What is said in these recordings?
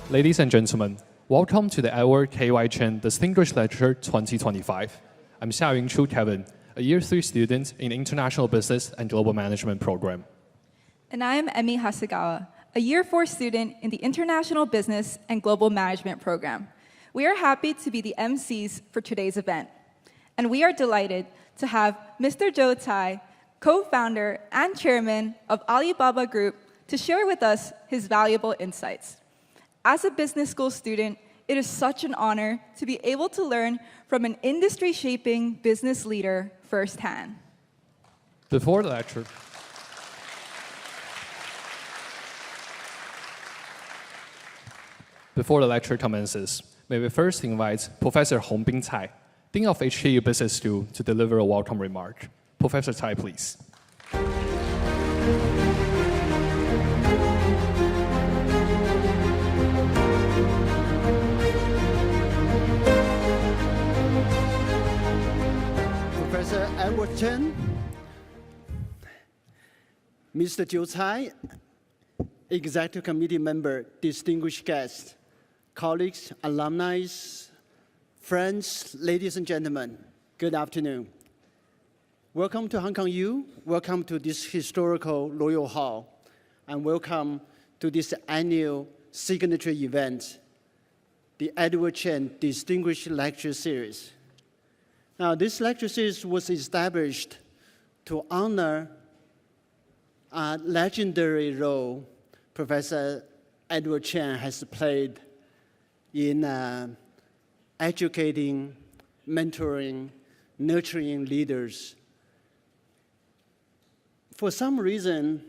Ladies and gentlemen, welcome to the Edward K.Y. Chen Distinguished Lecture 2025. I'm Xiaoying Chu Kevin, a Year 3 student in International Business and Global Management program. And I am Emi Hasegawa, a Year 4 student in the International Business and Global Management program. We are happy to be the MCs for today's event. And we are delighted to have Mr. Zhou Cai, co-founder and chairman of Alibaba Group, to share with us his valuable insights. As a business school student, it is such an honor to be able to learn from an industry-shaping business leader firsthand. Before the lecture commences, may we first invite Professor Hongbin Cai, Dean of HKU Business School, to deliver a welcome remark. Professor Cai, please. Professor Edward Chen, Mr. Zhou Cai, Executive Committee member, distinguished guests, colleagues, alumni, friends, ladies and gentlemen, good afternoon. Welcome to Hong Kong U, welcome to this historical Royal Hall, and welcome to this annual signature event, the Edward Chen Distinguished Lecture Series. Now, this lecture series was established to honor a legendary role Professor Edward Chen has played in educating, mentoring, nurturing leaders. For some reason,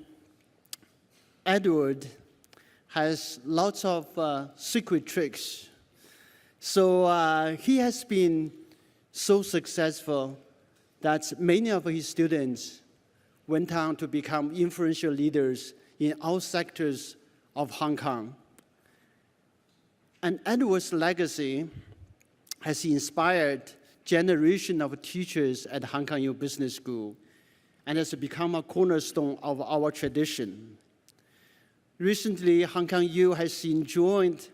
Edward has lots of secret tricks. So he has been so successful that many of his students went on to become influential leaders in all sectors of Hong Kong. And Edward's legacy has inspired generations of teachers at Hong Kong U Business School and has become a cornerstone of our tradition. Recently, Hong Kong U has enjoyed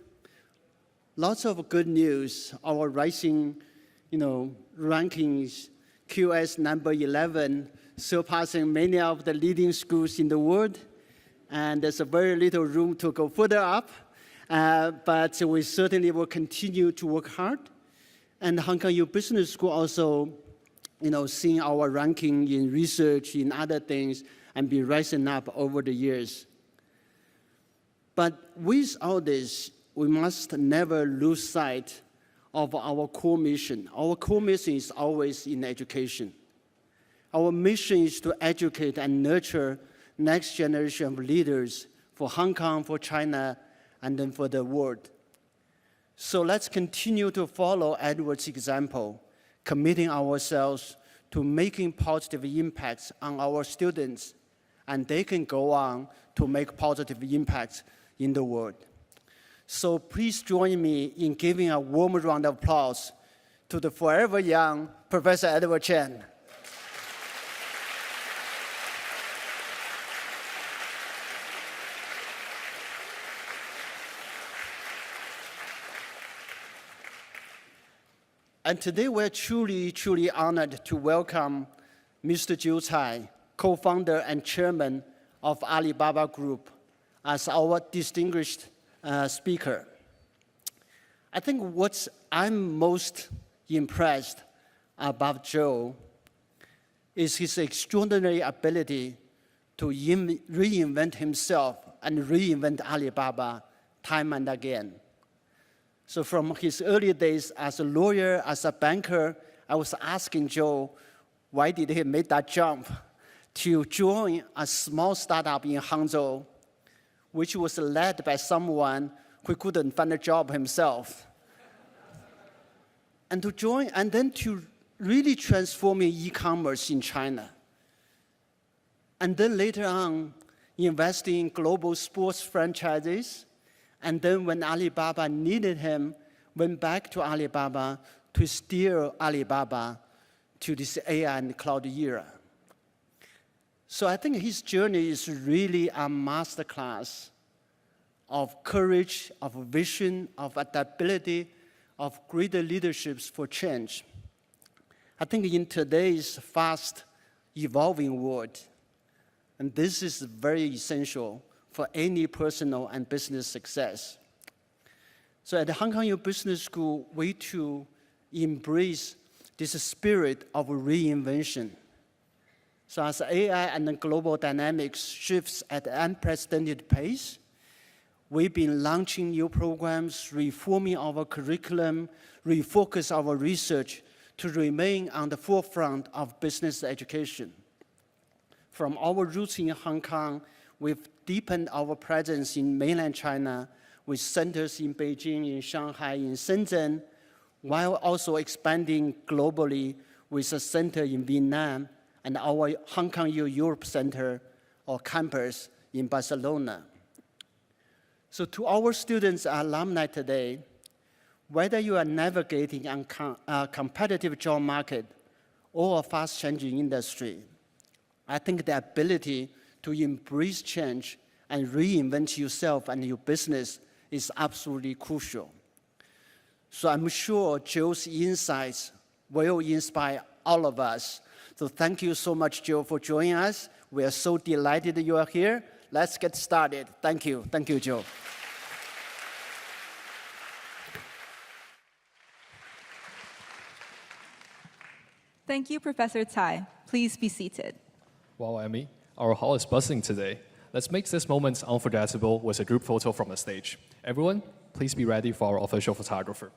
lots of good news. Our rising rankings, QS number 11, surpassing many of the leading schools in the world. And there's a very little room to go further up. But we certainly will continue to work hard. And Hong Kong U Business School also, seeing our ranking in research, in other things, and be rising up over the years. But with all this, we must never lose sight of our core mission. Our core mission is always in education. Our mission is to educate and nurture next generation of leaders for Hong Kong, for China, and then for the world. So let's continue to follow Edward's example, committing ourselves to making positive impacts on our students, and they can go on to make positive impacts in the world. So please join me in giving a warm round of applause to the forever young Professor Edward Chen. And today we're truly, truly honored to welcome Mr. Zhou Cai, co-founder and chairman of Alibaba Group, as our distinguished speaker. I think what I'm most impressed about Zhou is his extraordinary ability to reinvent himself and reinvent Alibaba time and again. So from his early days as a lawyer, as a banker, I was asking Zhou, why did he make that jump to join a small startup in Hangzhou, which was led by someone who couldn't find a job himself. And to join, and then to really transforming e-commerce in China. And then later on, investing in global sports franchises. And then when Alibaba needed him, went back to Alibaba to steer Alibaba to this AI and cloud era. So I think his journey is really a masterclass of courage, of vision, of adaptability, of greater leaderships for change. I think in today's fast evolving world, and this is very essential for any personal and business success. So at the Hong Kong U Business School, we too embrace this spirit of reinvention. So as AI and the global dynamics shifts at an unprecedented pace, we've been launching new programs, reforming our curriculum, refocus our research to remain on the forefront of business education. From our roots in Hong Kong, we've deepened our presence in mainland China with centers in Beijing, in Shanghai, in Shenzhen, while also expanding globally with a center in Vietnam and our Hong Kong U Europe Center or campus in Barcelona. So to our students and alumni today, whether you are navigating a competitive job market or a fast-changing industry, I think the ability to embrace change and reinvent yourself and your business is absolutely crucial. So I'm sure Joe's insights will inspire all of us. So thank you so much, Joe, for joining us. We are so delighted that you are here. Let's get started. Thank you. Thank you, Joe. Thank you, Professor Tsai. Please be seated. Wow, Emmy, our hall is buzzing today. Let's make this moment unforgettable with a group photo from the stage. Everyone, please be ready for our official photographer.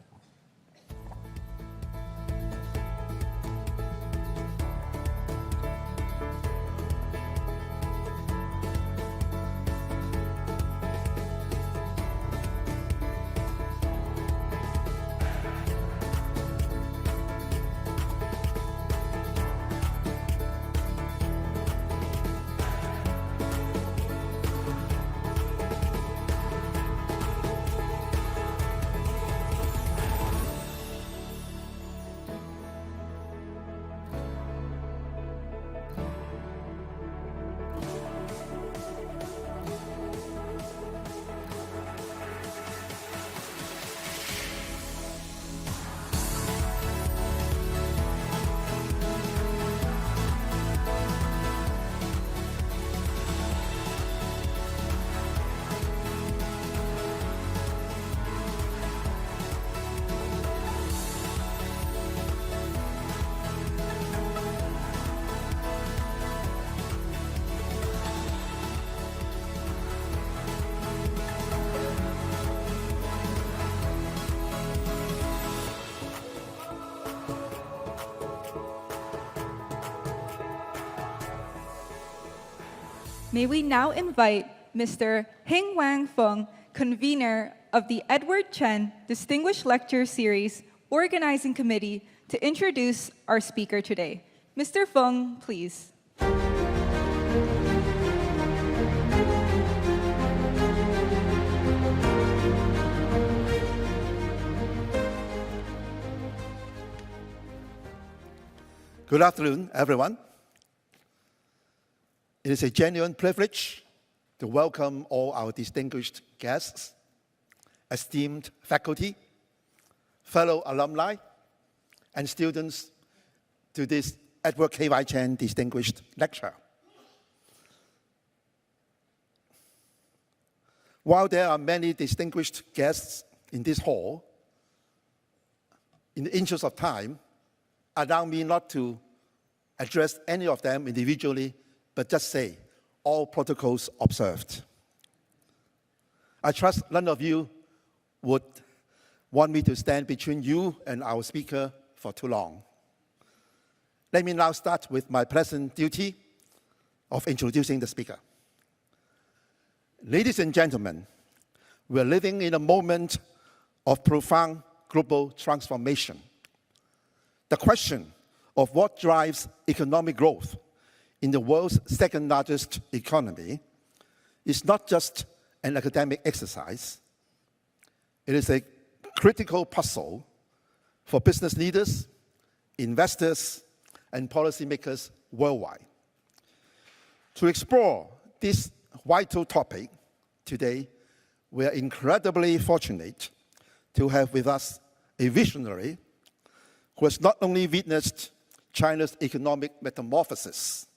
May we now invite Mr. Hing Wang Feng, convener of the Edward Chen Distinguished Lecture Series Organizing Committee, to introduce our speaker today. Mr. Feng, please. Good afternoon, everyone. It is a genuine privilege to welcome all our distinguished guests, esteemed faculty, fellow alumni, and students to this Edward K.Y. Chen Distinguished Lecture. While there are many distinguished guests in this hall, in the interest of time, allow me not to address any of them individually, but just say, all protocols observed. I trust none of you would want me to stand between you and our speaker for too long. Let me now start with my pleasant duty of introducing the speaker. Ladies and gentlemen, we're living in a moment of profound global transformation. The question of what drives economic growth in the world's second largest economy is not just an academic exercise. It is a critical puzzle for business leaders, investors, and policymakers worldwide. To explore this vital topic today, we are incredibly fortunate to have with us a visionary who has not only witnessed China's economic metamorphosis,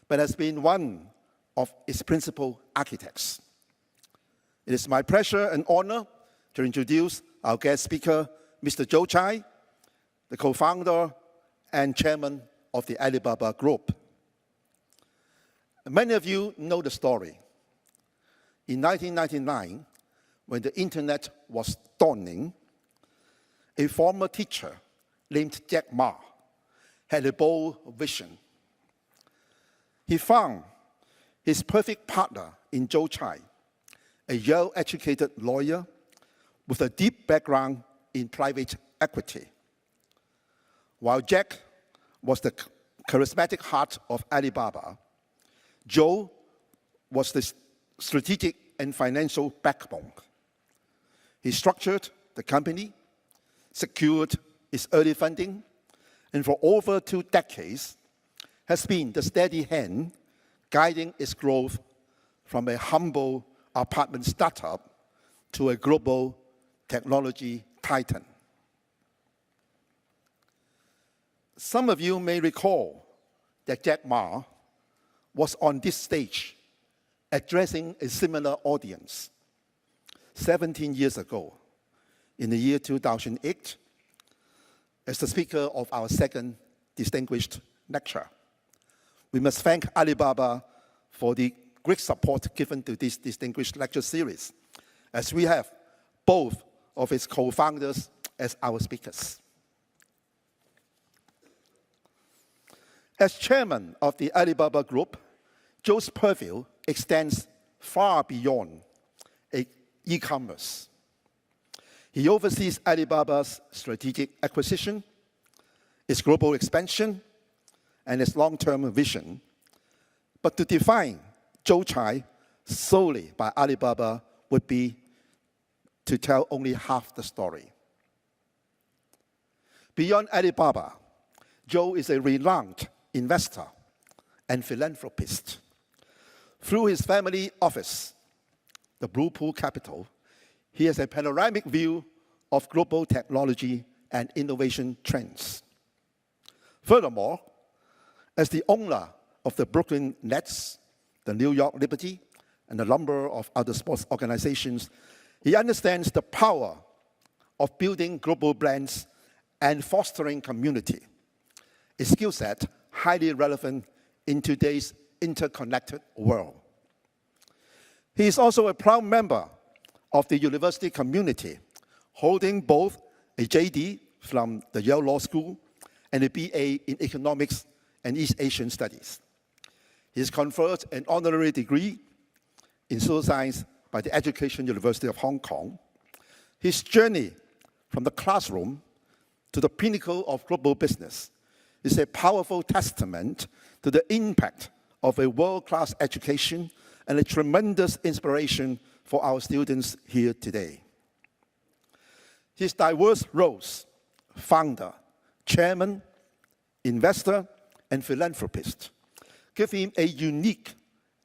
but has been one of its principal architects. It is my pleasure and honor to introduce our guest speaker, Mr. Zhou Cai, the co-founder and chairman of the Alibaba Group. Many of you know the story. In 1999, when the internet was dawning, a former teacher named Jack Ma had a bold vision. He found his perfect partner in Zhou Cai, a Yale-educated lawyer with a deep background in private equity. While Jack was the charismatic heart of Alibaba, Zhou was the strategic and financial backbone. He structured the company, secured its early funding, and for over 2 decades has been the steady hand guiding its growth from a humble apartment startup to a global technology titan. Some of you may recall that Jack Ma was on this stage addressing a similar audience 17 years ago, in the year 2008, as the speaker of our second distinguished lecture. We must thank Alibaba for the great support given to this distinguished lecture series, as we have both of its co-founders as our speakers. As chairman of the Alibaba Group, Zhou's purview extends far beyond e-commerce. He oversees Alibaba's strategic acquisition, its global expansion, and its long-term vision. But to define Zhou Cai solely by Alibaba would be to tell only half the story. Beyond Alibaba, Zhou is a renowned investor and philanthropist. Through his family office, the Blue Pool Capital, he has a panoramic view of global technology and innovation trends. Furthermore, as the owner of the Brooklyn Nets, the New York Liberty, and a number of other sports organizations, he understands the power of building global brands and fostering community, a skill set highly relevant in today's interconnected world. He is also a proud member of the university community, holding both a JD from the Yale Law School and a BA in Economics and East Asian Studies. He has conferred an honorary degree in social science by the Education University of Hong Kong. His journey from the classroom to the pinnacle of global business is a powerful testament to the impact of a world-class education and a tremendous inspiration for our students here today. His diverse roles, founder, chairman, investor, and philanthropist, give him a unique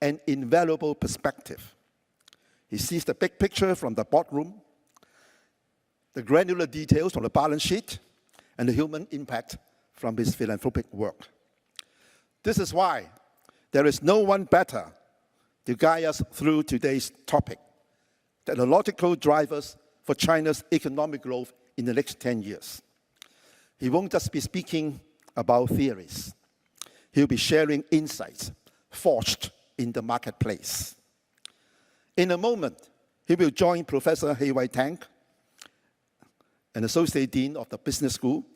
and invaluable perspective. He sees the big picture from the boardroom, the granular details from the balance sheet, and the human impact from his philanthropic work. This is why there is no one better to guide us through today's topic, technological drivers for China's economic growth in the next 10 years. He won't just be speaking about theories. He'll be sharing insights forged in the marketplace. In a moment, he will join Professor Hei-Wei Tang, an associate dean of the business school.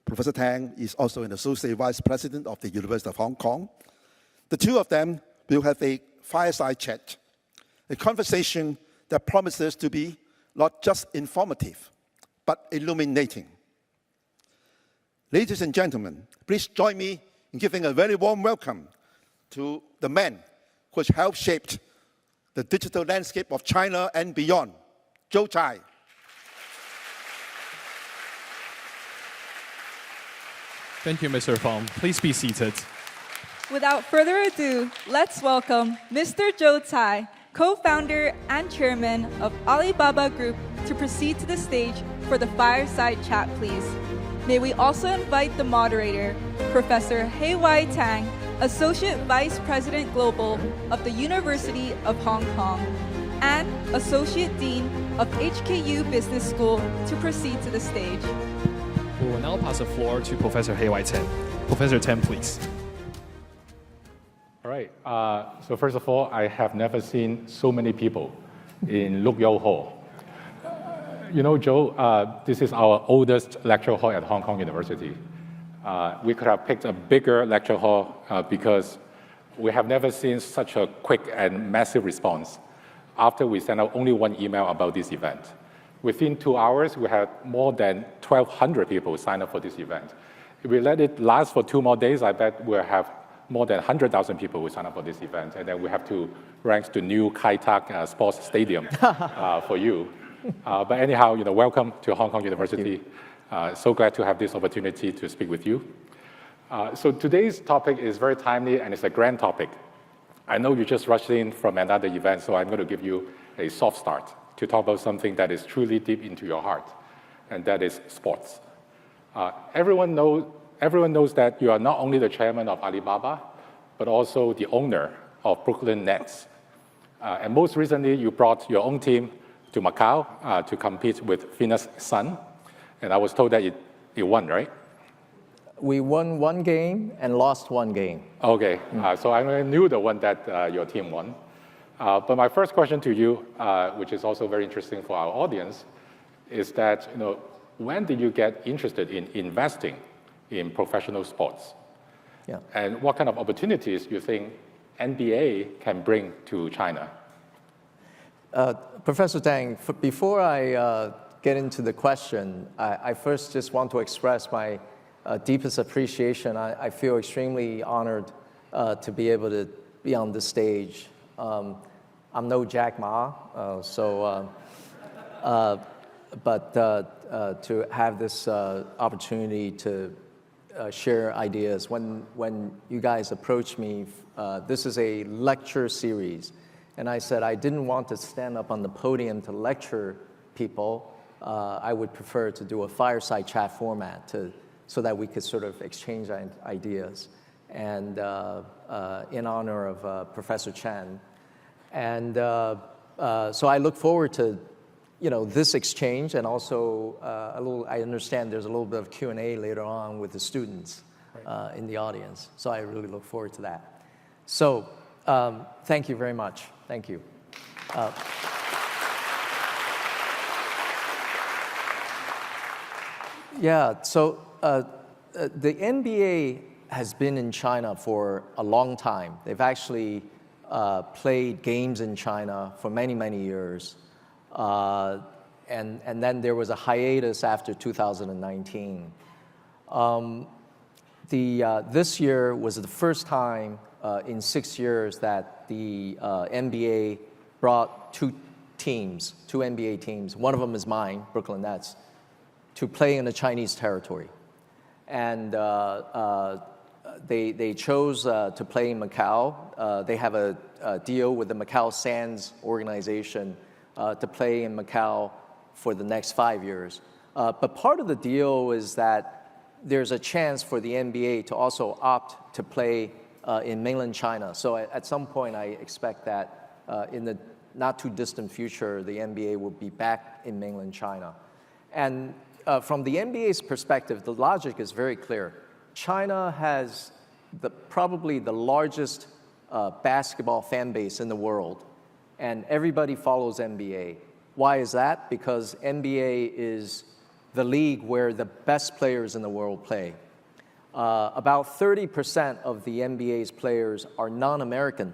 Professor Tang is also an associate vice president of the University of Hong Kong. The two of them will have a fireside chat, a conversation that promises to be not just informative, but illuminating. Ladies and gentlemen, please join me in giving a very warm welcome to the man who has helped shape the digital landscape of China and beyond, Zhou Cai. Thank you, Mr. Fong. Please be seated. Without further ado, let's welcome Mr. Zhou Cai, co-founder and chairman of Alibaba Group, to proceed to the stage for the fireside chat, please. May we also invite the moderator, Professor Hei-Wei Tang, Associate Vice President Global of the University of Hong Kong, and Associate Dean of HKU Business School, to proceed to the stage. We will now pass the floor to Professor Hei-Wei Tang. Professor Tang, please. All right. So first of all, I have never seen so many people in Luk Yo Hall. You know, Joe, this is our oldest lecture hall at Hong Kong University. We could have picked a bigger lecture hall because we have never seen such a quick and massive response after we sent out only one email about this event. Within 2 hours, we had more than 1,200 people sign up for this event. If we let it last for 2 more days, I bet we'll have more than 100,000 people who sign up for this event, and then we have to rent the new Kai Tak Sports Stadium for you. But anyhow, welcome to Hong Kong University. So glad to have this opportunity to speak with you. So today's topic is very timely, and it's a grand topic. I know you just rushed in from another event, so I'm going to give you a soft start to talk about something that is truly deep into your heart, and that is sports. Everyone knows that you are not only the chairman of Alibaba, but also the owner of Brooklyn Nets. And most recently, you brought your own team to Macau to compete with Phoenix Sun. And I was told that it won, right? We won 1 game and lost 1 game. Okay, so I knew the one that your team won. But my first question to you, which is also very interesting for our audience, is that when did you get interested in investing in professional sports? Yeah. And what kind of opportunities you think NBA can bring to China? Professor Tang, before I get into the question, I first just want to express my deepest appreciation. I feel extremely honored to be able to be on this stage. I'm no Jack Ma, but to have this opportunity to share ideas. When you guys approached me, this is a lecture series, and I said I didn't want to stand up on the podium to lecture people. I would prefer to do a fireside chat format so that we could sort of exchange ideas, and in honor of Professor Chen. And so I look forward to this exchange, and also I understand there's a little bit of Q&A later on with the students in the audience. So I really look forward to that. So thank you very much. Thank you. Yeah, so the NBA has been in China for a long time. They've actually played games in China for many, many years. And then there was a hiatus after 2019. This year was the first time in 6 years that the NBA brought 2 NBA teams. One of them is mine, Brooklyn Nets, to play in the Chinese territory. And they chose to play in Macau. They have a deal with the Macau Sands organization to play in Macau for the next 5 years. But part of the deal is that there's a chance for the NBA to also opt to play in mainland China. So at some point, I expect that in the not too distant future, the NBA will be back in mainland China. And from the NBA's perspective, the logic is very clear. China has probably the largest basketball fan base in the world, and everybody follows NBA. Why is that? Because NBA is the league where the best players in the world play. About 30% of the NBA's players are non-American.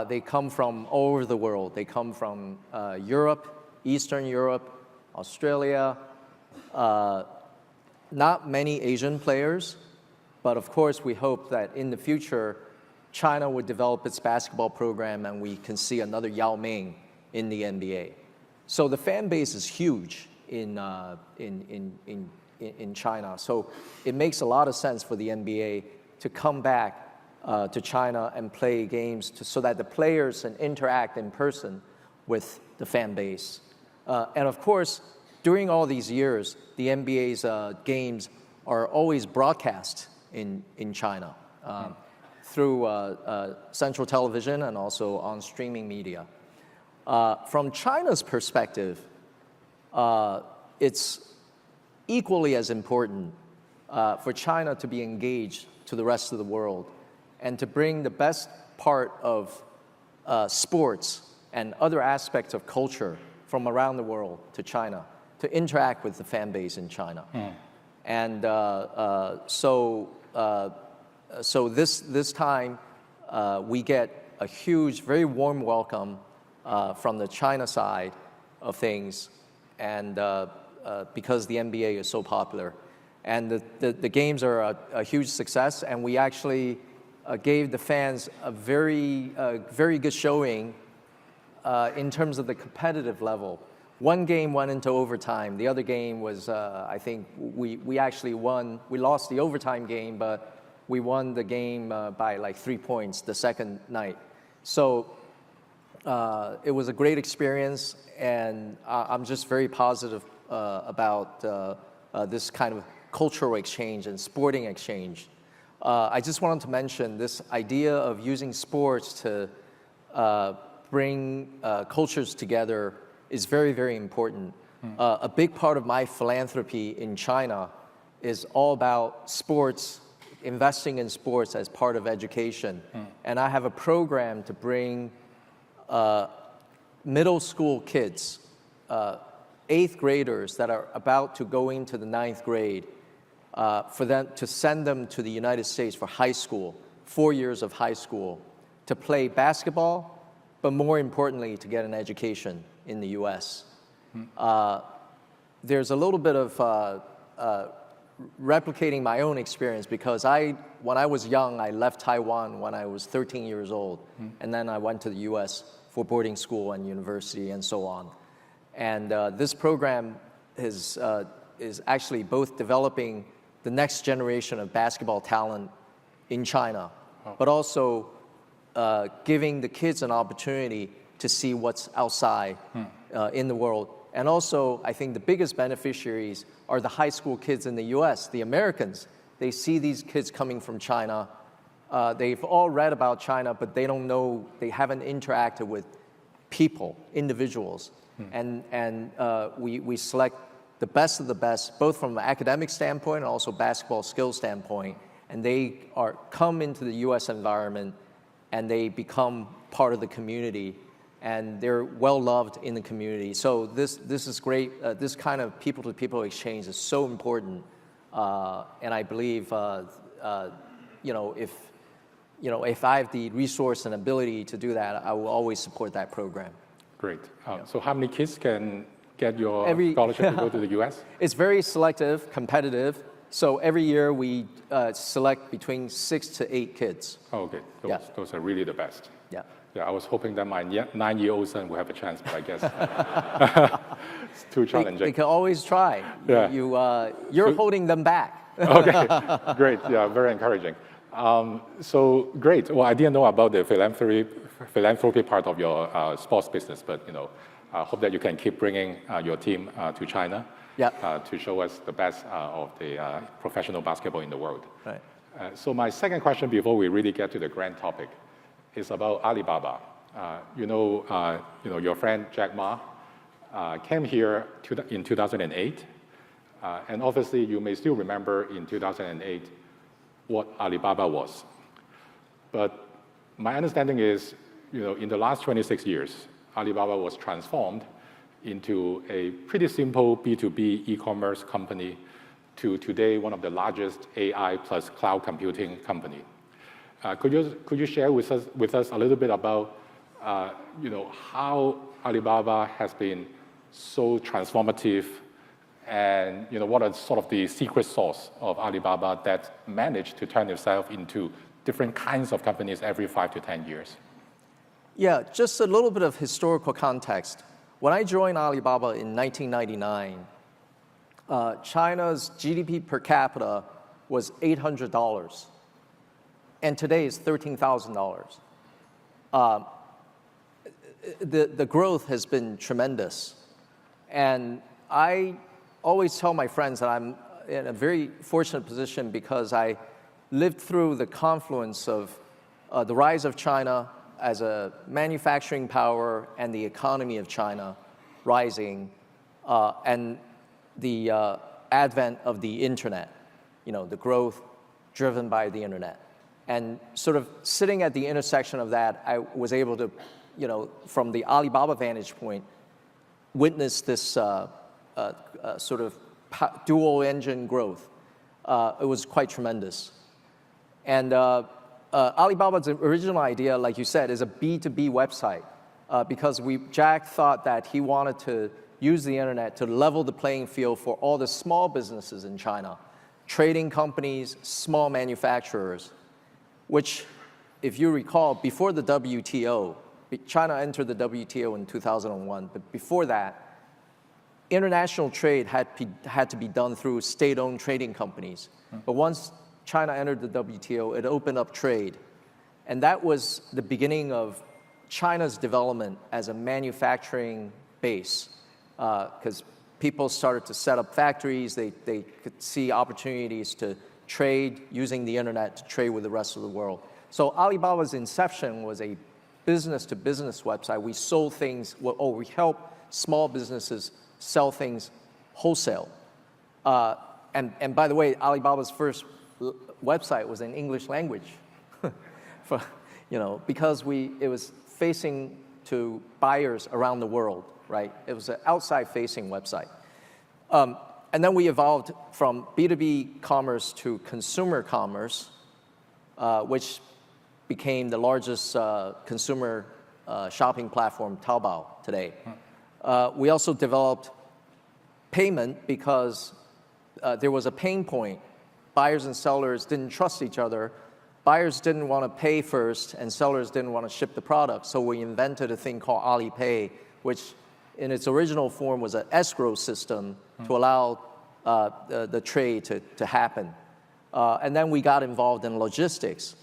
They come from all over the world. They come from Europe, Eastern Europe, Australia, not many Asian players, but of course we hope that in the future China would develop its basketball program and we can see another Yao Ming in the NBA. So the fan base is huge in China. So it makes a lot of sense for the NBA to come back to China and play games so that the players can interact in person with the fan base. And of course, during all these years, the NBA's games are always broadcast in China through central television and also on streaming media. From China's perspective, it's equally as important for China to be engaged to the rest of the world and to bring the best part of sports and other aspects of culture from around the world to China to interact with the fan base in China. And so this time we get a huge, very warm welcome from the China side of things, and because the NBA is so popular. And the games are a huge success, and we actually gave the fans a very good showing in terms of the competitive level. One game went into overtime. The other game was, I think, we actually won. We lost the overtime game, but we won the game by like 3 points the second night. So it was a great experience, and I'm just very positive about this kind of cultural exchange and sporting exchange. I just wanted to mention this idea of using sports to bring cultures together is very, very important. A big part of my philanthropy in China is all about sports, investing in sports as part of education. And I have a program to bring middle school kids, 8th graders that are about to go into the 9th grade, for them to send them to the United States for high school, 4 years of high school, to play basketball, but more importantly, to get an education in the US. There's a little bit of replicating my own experience, because when I was young, I left Taiwan when I was 13 years old, and then I went to the US for boarding school and university and so on. And this program is actually both developing the next generation of basketball talent in China, but also giving the kids an opportunity to see what's outside in the world. And also, I think the biggest beneficiaries are the high school kids in the US, the Americans. They see these kids coming from China. They've all read about China, but they don't know, they haven't interacted with people, individuals. And we select the best of the best, both from an academic standpoint and also basketball skill standpoint. And they come into the US environment, and they become part of the community, and they're well loved in the community. So this is great. This kind of people-to-people exchange is so important, and I believe if I have the resource and ability to do that, I will always support that program. Great. So how many kids can get your scholarship to go to the US? It's very selective, competitive. So every year we select between 6 to 8 kids. Oh, okay. Those are really the best. Yeah. Yeah, I was hoping that my 9-year-old son would have a chance, but I guess it's too challenging. They can always try. Yeah. You're holding them back. Okay, great. Yeah, very encouraging. So great. Well, I didn't know about the philanthropy part of your sports business, but I hope that you can keep bringing your team to China to show us the best of the professional basketball in the world. Right. So my second question, before we really get to the grand topic, is about Alibaba. Your friend Jack Ma came here in 2008, and obviously you may still remember in 2008 what Alibaba was. But my understanding is, in the last 26 years, Alibaba was transformed into a pretty simple B2B e-commerce company to today one of the largest AI plus cloud computing company. Could you share with us a little bit about how Alibaba has been so transformative, and what are sort of the secret sauce of Alibaba that managed to turn itself into different kinds of companies every 5 to 10 years? Yeah, just a little bit of historical context. When I joined Alibaba in 1999, China's GDP per capita was $800. and today is $13,000. The growth has been tremendous. And I always tell my friends that I'm in a very fortunate position because I lived through the confluence of the rise of China as a manufacturing power and the economy of China rising, and the advent of the internet, the growth driven by the internet. And sort of sitting at the intersection of that, I was able to, from the Alibaba vantage point, witness this sort of dual engine growth. It was quite tremendous. And Alibaba's original idea, like you said, is a B2B website because Jack thought that he wanted to use the internet to level the playing field for all the small businesses in China, trading companies, small manufacturers, which, if you recall, before the WTO, China entered the WTO in 2001, but before that, international trade had to be done through state-owned trading companies. But once China entered the WTO, it opened up trade. And that was the beginning of China's development as a manufacturing base, because people started to set up factories. They could see opportunities to trade using the internet to trade with the rest of the world. So Alibaba's inception was a business-to-business website. We sold things, we help small businesses sell things wholesale. And by the way, Alibaba's first website was in English language, because it was facing to buyers around the world, right? It was an outside-facing website. And then we evolved from B2B commerce to consumer commerce, which became the largest consumer shopping platform, Taobao, today. We also developed payment because there was a pain point. Buyers and sellers didn't trust each other. Buyers didn't want to pay first, and sellers didn't want to ship the product. So we invented a thing called Alipay, which in its original form was an escrow system to allow the trade to happen. And then we got involved in logistics,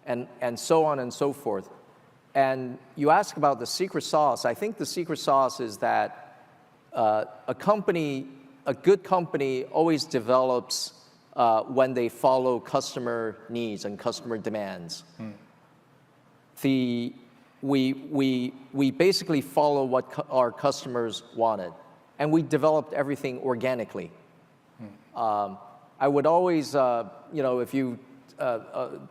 and so on and so forth. And you ask about the secret sauce. I think the secret sauce is that a good company always develops when they follow customer needs and customer demands. We basically follow what our customers wanted, and we developed everything organically. I would always, if you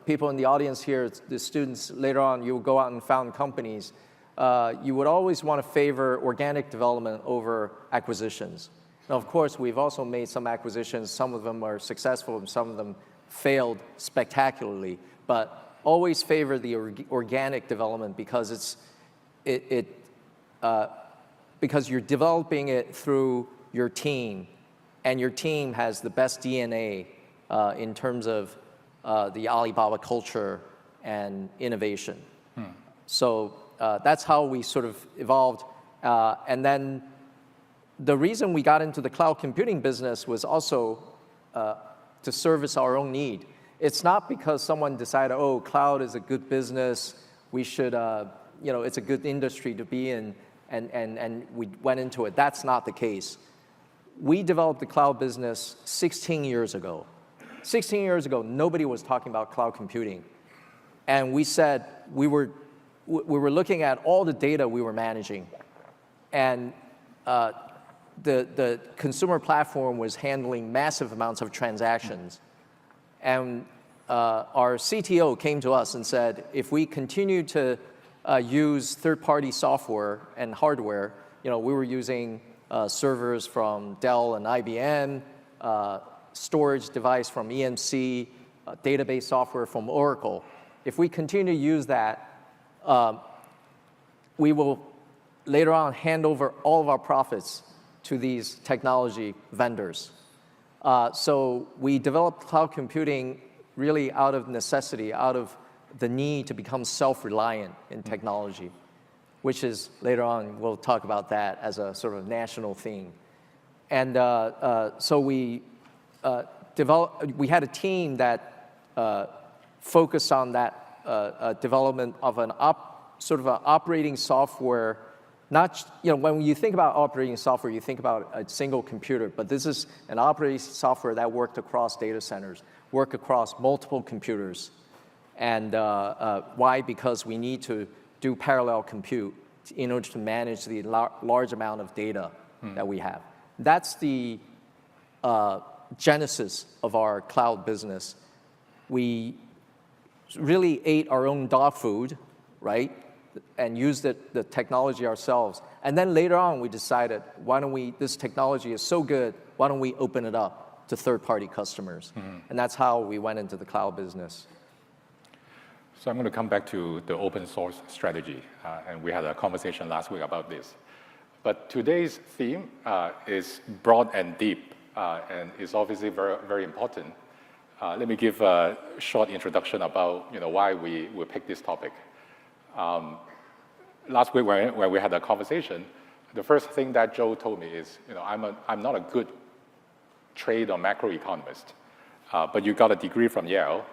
people in the audience here, the students later on, you will go out and found companies. You would always want to favor organic development over acquisitions. Now, of course, we've also made some acquisitions. Some of them are successful, and some of them failed spectacularly. But always favor the organic development because because you're developing it through your team, and your team has the best DNA in terms of the Alibaba culture and innovation. So that's how we sort of evolved, and then. The reason we got into the cloud computing business was also to service our own need. It's not because someone decided, cloud is a good business, we should, it's a good industry to be in, and we went into it. That's not the case. We developed the cloud business 16 years ago. 16 years ago, nobody was talking about cloud computing. And we said, we were looking at all the data we were managing, and the consumer platform was handling massive amounts of transactions. And our CTO came to us and said, if we continue to use third-party software and hardware, we were using servers from Dell and IBM, storage device from EMC, database software from Oracle. If we continue to use that, we will later on hand over all of our profits to these technology vendors. So we developed cloud computing really out of necessity, out of the need to become self-reliant in technology, which is, later on, we'll talk about that as a sort of national theme. And so we had a team that focus on that development of sort of an operating software. Not, when you think about operating software, you think about a single computer, but this is an operating software that worked across data centers, work across multiple computers. And why? Because we need to do parallel compute in order to manage the large amount of data that we have. That's the genesis of our cloud business. We really ate our own dog food, right? And used the technology ourselves. And then later on, we decided, this technology is so good, why don't we open it up to third-party customers? And that's how we went into the cloud business. So I'm going to come back to the open source strategy. And we had a conversation last week about this. But today's theme is broad and deep, and is obviously very, very important. Let me give a short introduction about why we picked this topic. Last week when we had a conversation, the first thing that Joe told me is, I'm not a good trade or macroeconomist, but you got a degree from Yale,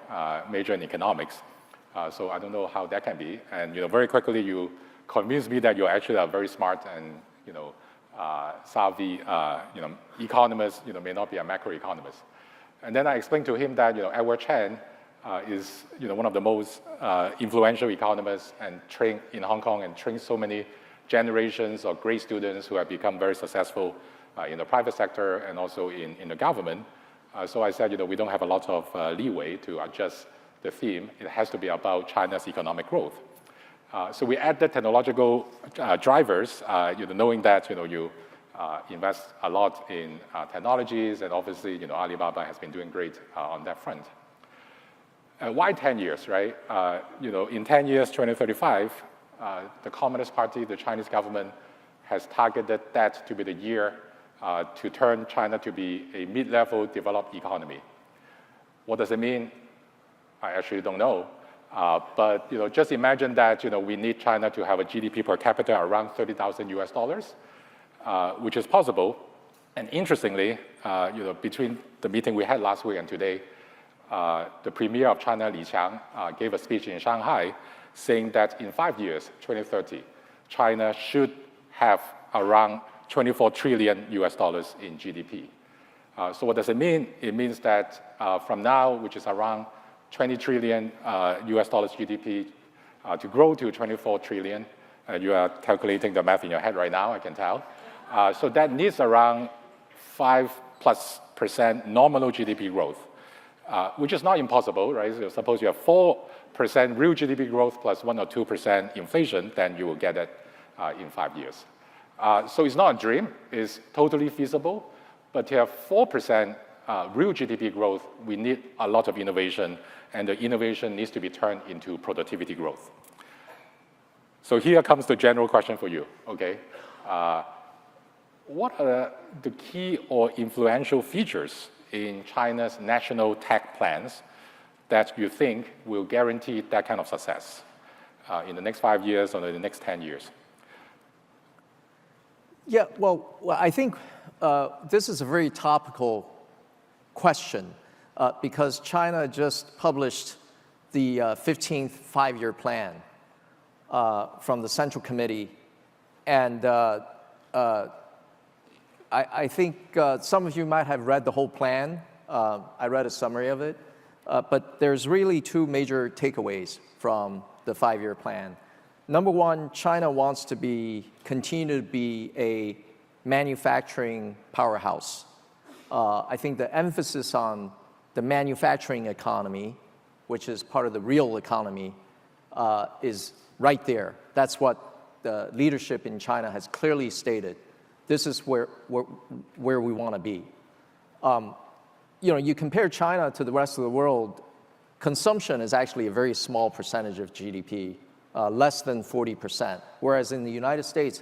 major in economics, so I don't know how that can be. And very quickly you convinced me that you're actually a very smart and savvy economist, may not be a macroeconomist. And then I explained to him that Edward Chen is one of the most influential economists and trained in Hong Kong and trained so many generations of great students who have become very successful in the private sector and also in the government. So I said, we don't have a lot of leeway to adjust the theme. It has to be about China's economic growth. So we added technological drivers, knowing that you invest a lot in technologies, and obviously Alibaba has been doing great on that front. Why 10 years, right? In 10 years, 2035, the Communist Party, the Chinese government, has targeted that to be the year to turn China to be a mid-level developed economy. What does it mean? I actually don't know. But just imagine that we need China to have a GDP per capita around $30,000 US, which is possible. And interestingly, between the meeting we had last week and today, the Premier of China, Li Qiang, gave a speech in Shanghai saying that in 5 years, 2030, China should have around $24 trillion US in GDP. So what does it mean? It means that from now, which is around 20 trillion US dollars GDP, to grow to 24 trillion, you are calculating the math in your head right now, I can tell. So that needs around 5+% nominal GDP growth. Which is not impossible, right? So suppose you have 4% real GDP growth plus 1 or 2% inflation, then you will get it in 5 years. So it's not a dream, it's totally feasible, but to have 4% real GDP growth, we need a lot of innovation, and the innovation needs to be turned into productivity growth. So here comes the general question for you, okay? What are the key or influential features in China's national tech plans that you think will guarantee that kind of success in the next 5 years or in the next 10 years? Yeah, well I think this is a very topical question because China just published the 15th five-year plan from the Central Committee. And I think some of you might have read the whole plan. I read a summary of it. But there's really two major takeaways from the five-year plan. Number one, China wants to continue to be a manufacturing powerhouse. I think the emphasis on the manufacturing economy, which is part of the real economy, is right there. That's what the leadership in China has clearly stated. This is where we want to be. You compare China to the rest of the world, consumption is actually a very small percentage of GDP, less than 40%, whereas in the United States,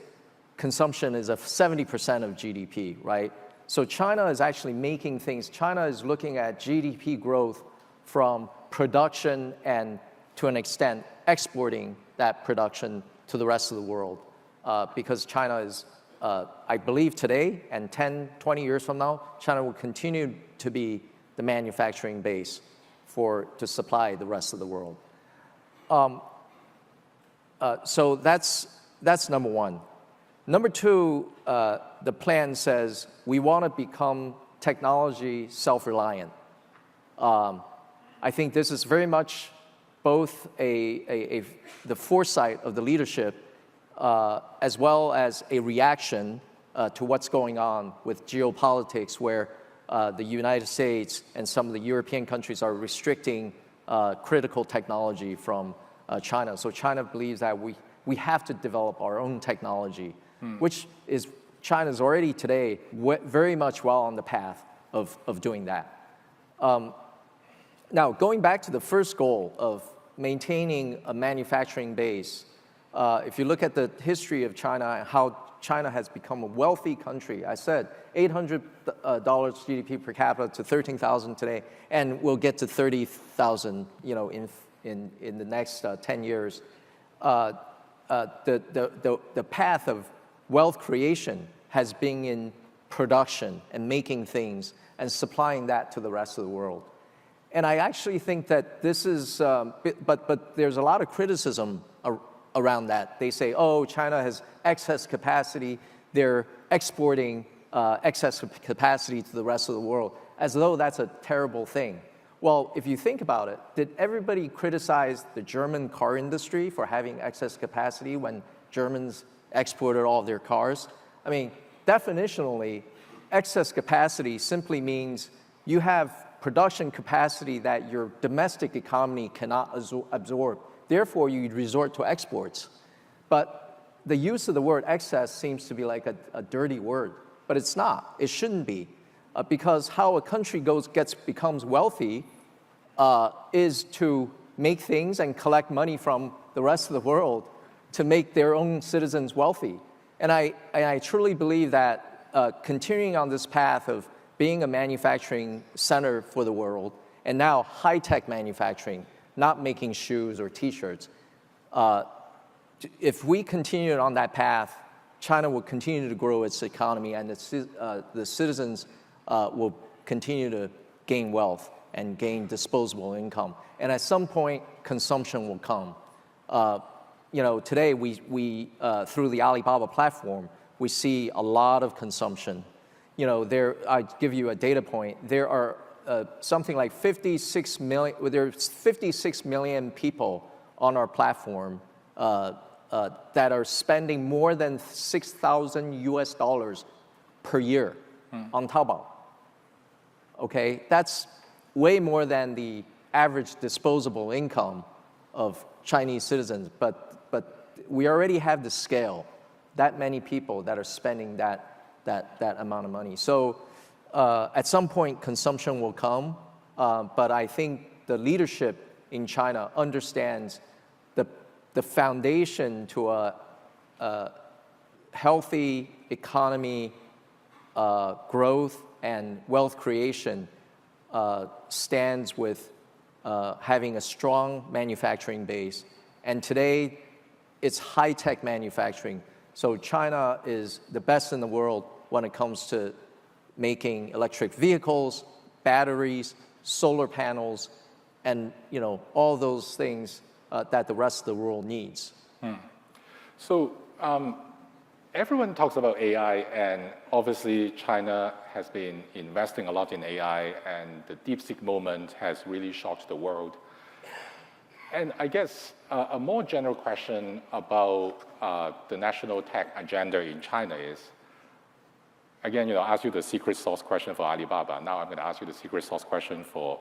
consumption is 70% of GDP, right? So China is actually making things. China is looking at GDP growth from production and, to an extent, exporting that production to the rest of the world. Because China is, I believe today and 10, 20 years from now, China will continue to be the manufacturing base to supply the rest of the world. So that's number one. Number two, the plan says we want to become technology self-reliant. I think this is very much both the foresight of the leadership as well as a reaction to what's going on with geopolitics, where the United States and some of the European countries are restricting critical technology from China. So China believes that we have to develop our own technology, which is China's already today very much well on the path of doing that. Now, going back to the first goal of maintaining a manufacturing base, if you look at the history of China and how China has become a wealthy country, I said $800 GDP per capita to 13,000 today, and we'll get to 30,000, in the next 10 years. The path of wealth creation has been in production and making things and supplying that to the rest of the world. And I actually think that this is, but there's a lot of criticism around that. They say, oh, China has excess capacity. They're exporting excess capacity to the rest of the world, as though that's a terrible thing. Well, if you think about it, did everybody criticize the German car industry for having excess capacity when Germans exported all of their cars? I mean, definitionally, excess capacity simply means you have production capacity that your domestic economy cannot absorb. Therefore, you resort to exports. But the use of the word excess seems to be like a dirty word, but it's not. It shouldn't be, because how a country becomes wealthy is to make things and collect money from the rest of the world to make their own citizens wealthy. And I truly believe that continuing on this path of being a manufacturing center for the world, and now high-tech manufacturing, not making shoes or T-shirts, if we continue on that path, China will continue to grow its economy, and the citizens will continue to gain wealth and gain disposable income. And at some point, consumption will come. Today, we through the Alibaba platform, we see a lot of consumption. I give you a data point. There are something like 56 million. There's 56 million people on our platform that are spending more than $6,000 per year on Taobao. Okay, that's way more than the average disposable income of Chinese citizens. But we already have the scale. That many people that are spending that amount of money. So at some point, consumption will come, but I think the leadership in China understands the foundation to a healthy economy, growth, and wealth creation stands with having a strong manufacturing base. And today, it's high-tech manufacturing. So China is the best in the world when it comes to making electric vehicles, batteries, solar panels, and all those things that the rest of the world needs. So everyone talks about AI, and obviously China has been investing a lot in AI, and the DeepSeek moment has really shocked the world. And I guess a more general question about the national tech agenda in China is, again, I asked you the secret sauce question for Alibaba. Now I'm going to ask you the secret sauce question for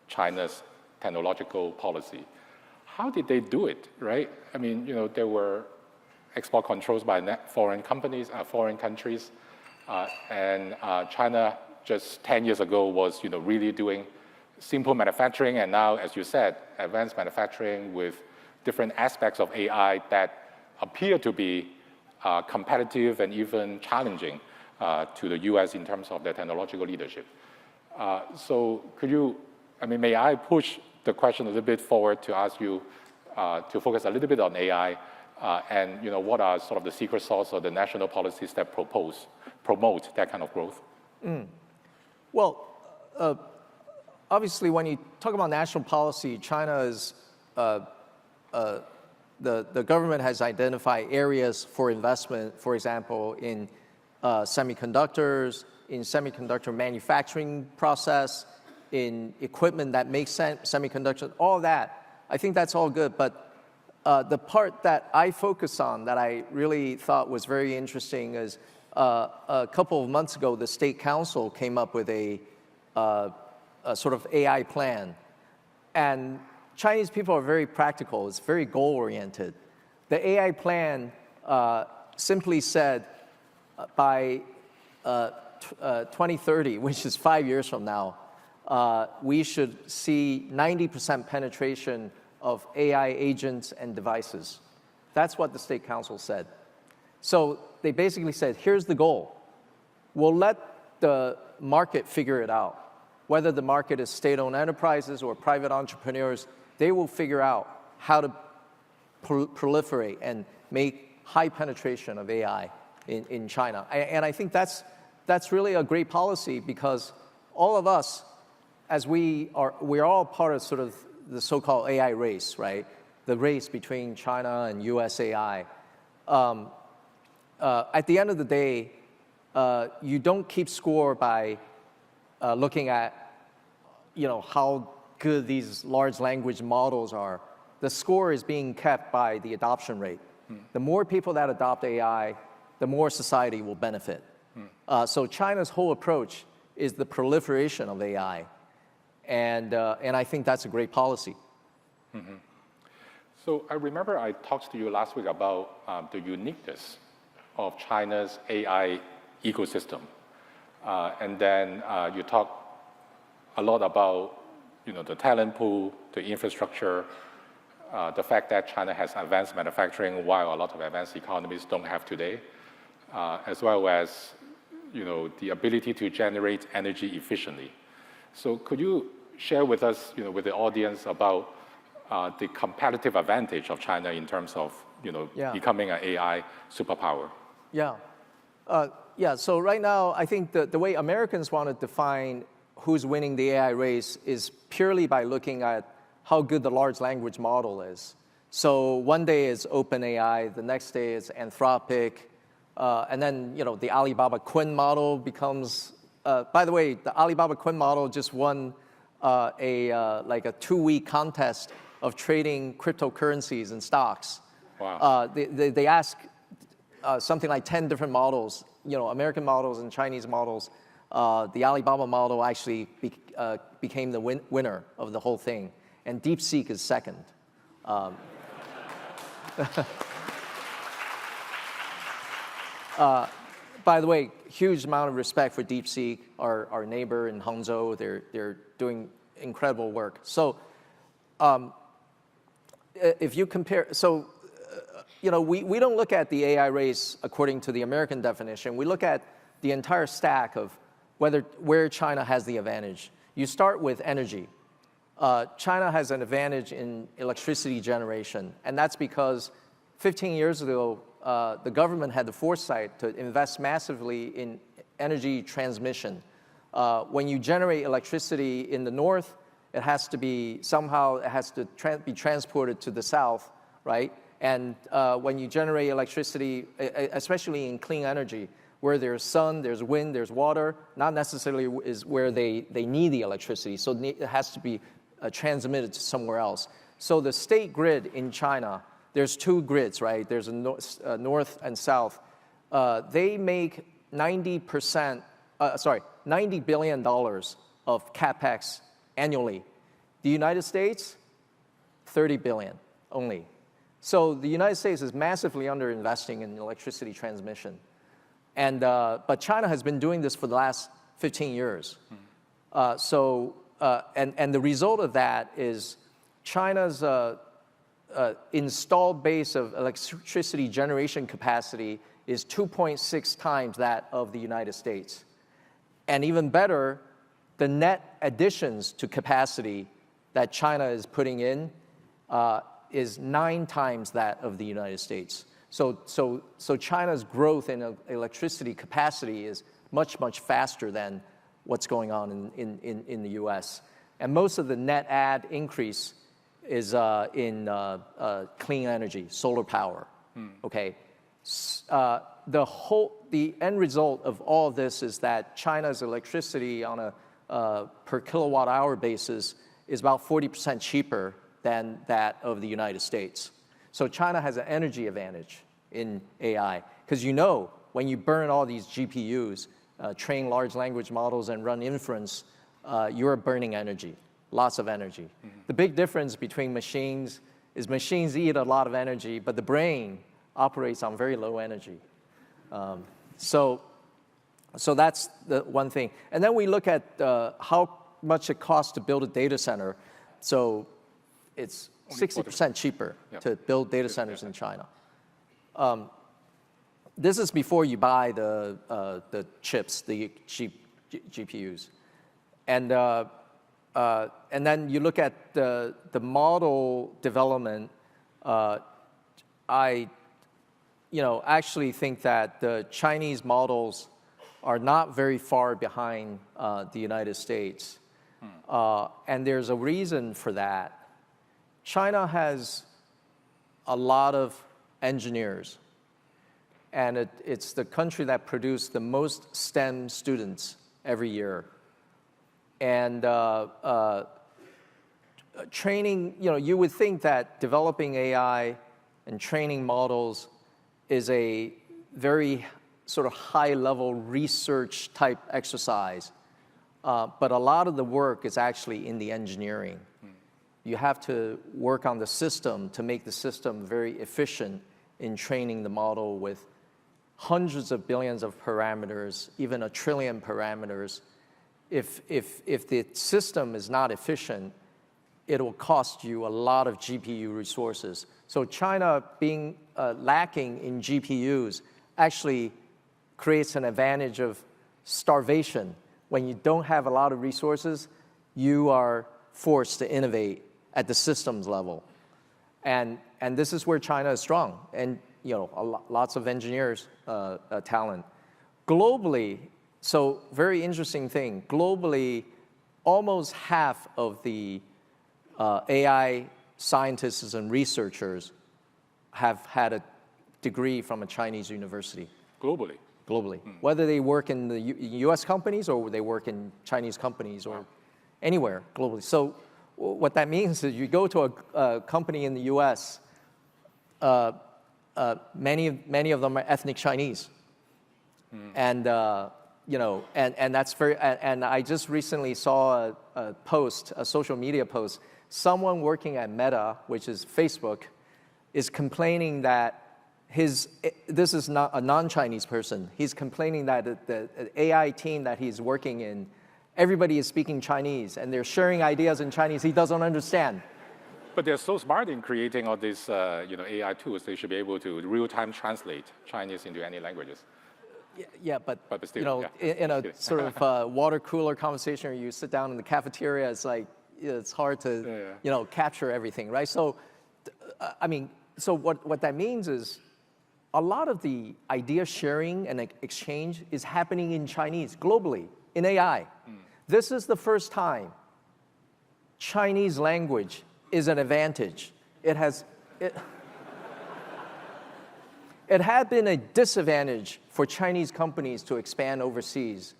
China's technological policy. How did they do it, right? I mean, there were export controls by foreign companies, foreign countries, and China just 10 years ago was, really doing simple manufacturing, and now, as you said, advanced manufacturing with different aspects of AI that appear to be competitive and even challenging to the US in terms of their technological leadership. So may I push the question a little bit forward to ask you to focus a little bit on AI and what are sort of the secret sauce or the national policies that promote that kind of growth? Well, obviously, when you talk about national policy, China is, the government has identified areas for investment, for example, in semiconductors, in semiconductor manufacturing process, in equipment that makes semiconductors, all that. I think that's all good, but the part that I focus on that I really thought was very interesting is a couple of months ago, the State Council came up with a sort of AI plan. And Chinese people are very practical. It's very goal-oriented. The AI plan simply said by 2030, which is 5 years from now, we should see 90% penetration of AI agents and devices. That's what the State Council said. So they basically said, here's the goal. We'll let the market figure it out. Whether the market is state-owned enterprises or private entrepreneurs, they will figure out how to proliferate and make high penetration of AI in China. And I think that's really a great policy because all of us, as we're all part of sort of the so-called AI race, right? The race between China and US AI. At the end of the day, you don't keep score by looking at, how good these large language models are. The score is being kept by the adoption rate. The more people that adopt AI, the more society will benefit. So China's whole approach is the proliferation of AI. And I think that's a great policy. Mm-hmm. So I remember I talked to you last week about the uniqueness of China's AI ecosystem. And then you talked a lot about the talent pool, the infrastructure, the fact that China has advanced manufacturing while a lot of advanced economies don't have today, as well as the ability to generate energy efficiently. So could you share with us, with the audience about the competitive advantage of China in terms of becoming an AI superpower? So right now, I think the way Americans want to define who's winning the AI race is purely by looking at how good the large language model is. So one day is OpenAI, the next day is Anthropic, and then the Alibaba Quinn model becomes. By the way, the Alibaba Quinn model just won a 2-week contest of trading cryptocurrencies and stocks. Wow. They ask something like 10 different models, American models and Chinese models. The Alibaba model actually became the winner of the whole thing, and DeepSeek is second. By the way, huge amount of respect for DeepSeek, our neighbor in Hangzhou. They're doing incredible work. So, if you compare, we don't look at the AI race according to the American definition. We look at the entire stack of where China has the advantage. You start with energy. China has an advantage in electricity generation, and that's because 15 years ago, the government had the foresight to invest massively in energy transmission. When you generate electricity in the north, it has to be be transported to the south, right? And when you generate electricity, especially in clean energy, where there's sun, there's wind, there's water, not necessarily is where they need the electricity. So it has to be transmitted to somewhere else. So the state grid in China, there's 2 grids, right? There's a north and south. They make $90 billion of capex annually. The United States, 30 billion only. So the United States is massively underinvesting in electricity transmission. And, but China has been doing this for the last 15 years. And the result of that is China's installed base of electricity generation capacity is 2.6 times that of the United States. And even better, the net additions to capacity that China is putting in is 9 times that of the United States. So China's growth in electricity capacity is much, much faster than what's going on in the US. And most of the net add increase is in clean energy, solar power. Okay, the end result of all of this is that China's electricity on a per kilowatt hour basis is about 40% cheaper than that of the United States. So China has an energy advantage in AI, because when you burn all these GPUs, train large language models and run inference, you're burning energy, lots of energy. The big difference between machines is machines eat a lot of energy, but the brain operates on very low energy. So that's the one thing. And then we look at how much it costs to build a data center. So it's 60% cheaper to build data centers in China. This is before you buy the chips, the GPUs. And then you look at the model development. I actually think that the Chinese models are not very far behind the United States. And there's a reason for that. China has a lot of engineers, and it's the country that produces the most STEM students every year. And training, you would think that developing AI and training models is a very sort of high-level research type exercise. But a lot of the work is actually in the engineering. You have to work on the system to make the system very efficient in training the model with hundreds of billions of parameters, even 1 trillion parameters. If the system is not efficient, it will cost you a lot of GPU resources. So China being lacking in GPUs actually creates an advantage of starvation. When you don't have a lot of resources, you are forced to innovate at the systems level. And this is where China is strong, and lots of engineers talent. Globally, so very interesting thing, globally, almost half of the AI scientists and researchers have had a degree from a Chinese university. Globally. Whether they work in the US companies or they work in Chinese companies or anywhere globally. So what that means is you go to a company in the US, many of them are ethnic Chinese. And that's very, and I just recently saw a post, a social media post. Someone working at Meta, which is Facebook, is complaining that this is not a non-Chinese person. He's complaining that the AI team that he's working in, everybody is speaking Chinese, and they're sharing ideas in Chinese he doesn't understand. But they're so smart in creating all these AI tools, they should be able to real-time translate Chinese into any languages. Yeah, but still, in a sort of water cooler conversation, or you sit down in the cafeteria, it's like it's hard to capture everything, right? So, so what that means is a lot of the idea sharing and exchange is happening in Chinese globally in AI. This is the first time Chinese language is an advantage. It had been a disadvantage for Chinese companies to expand overseas,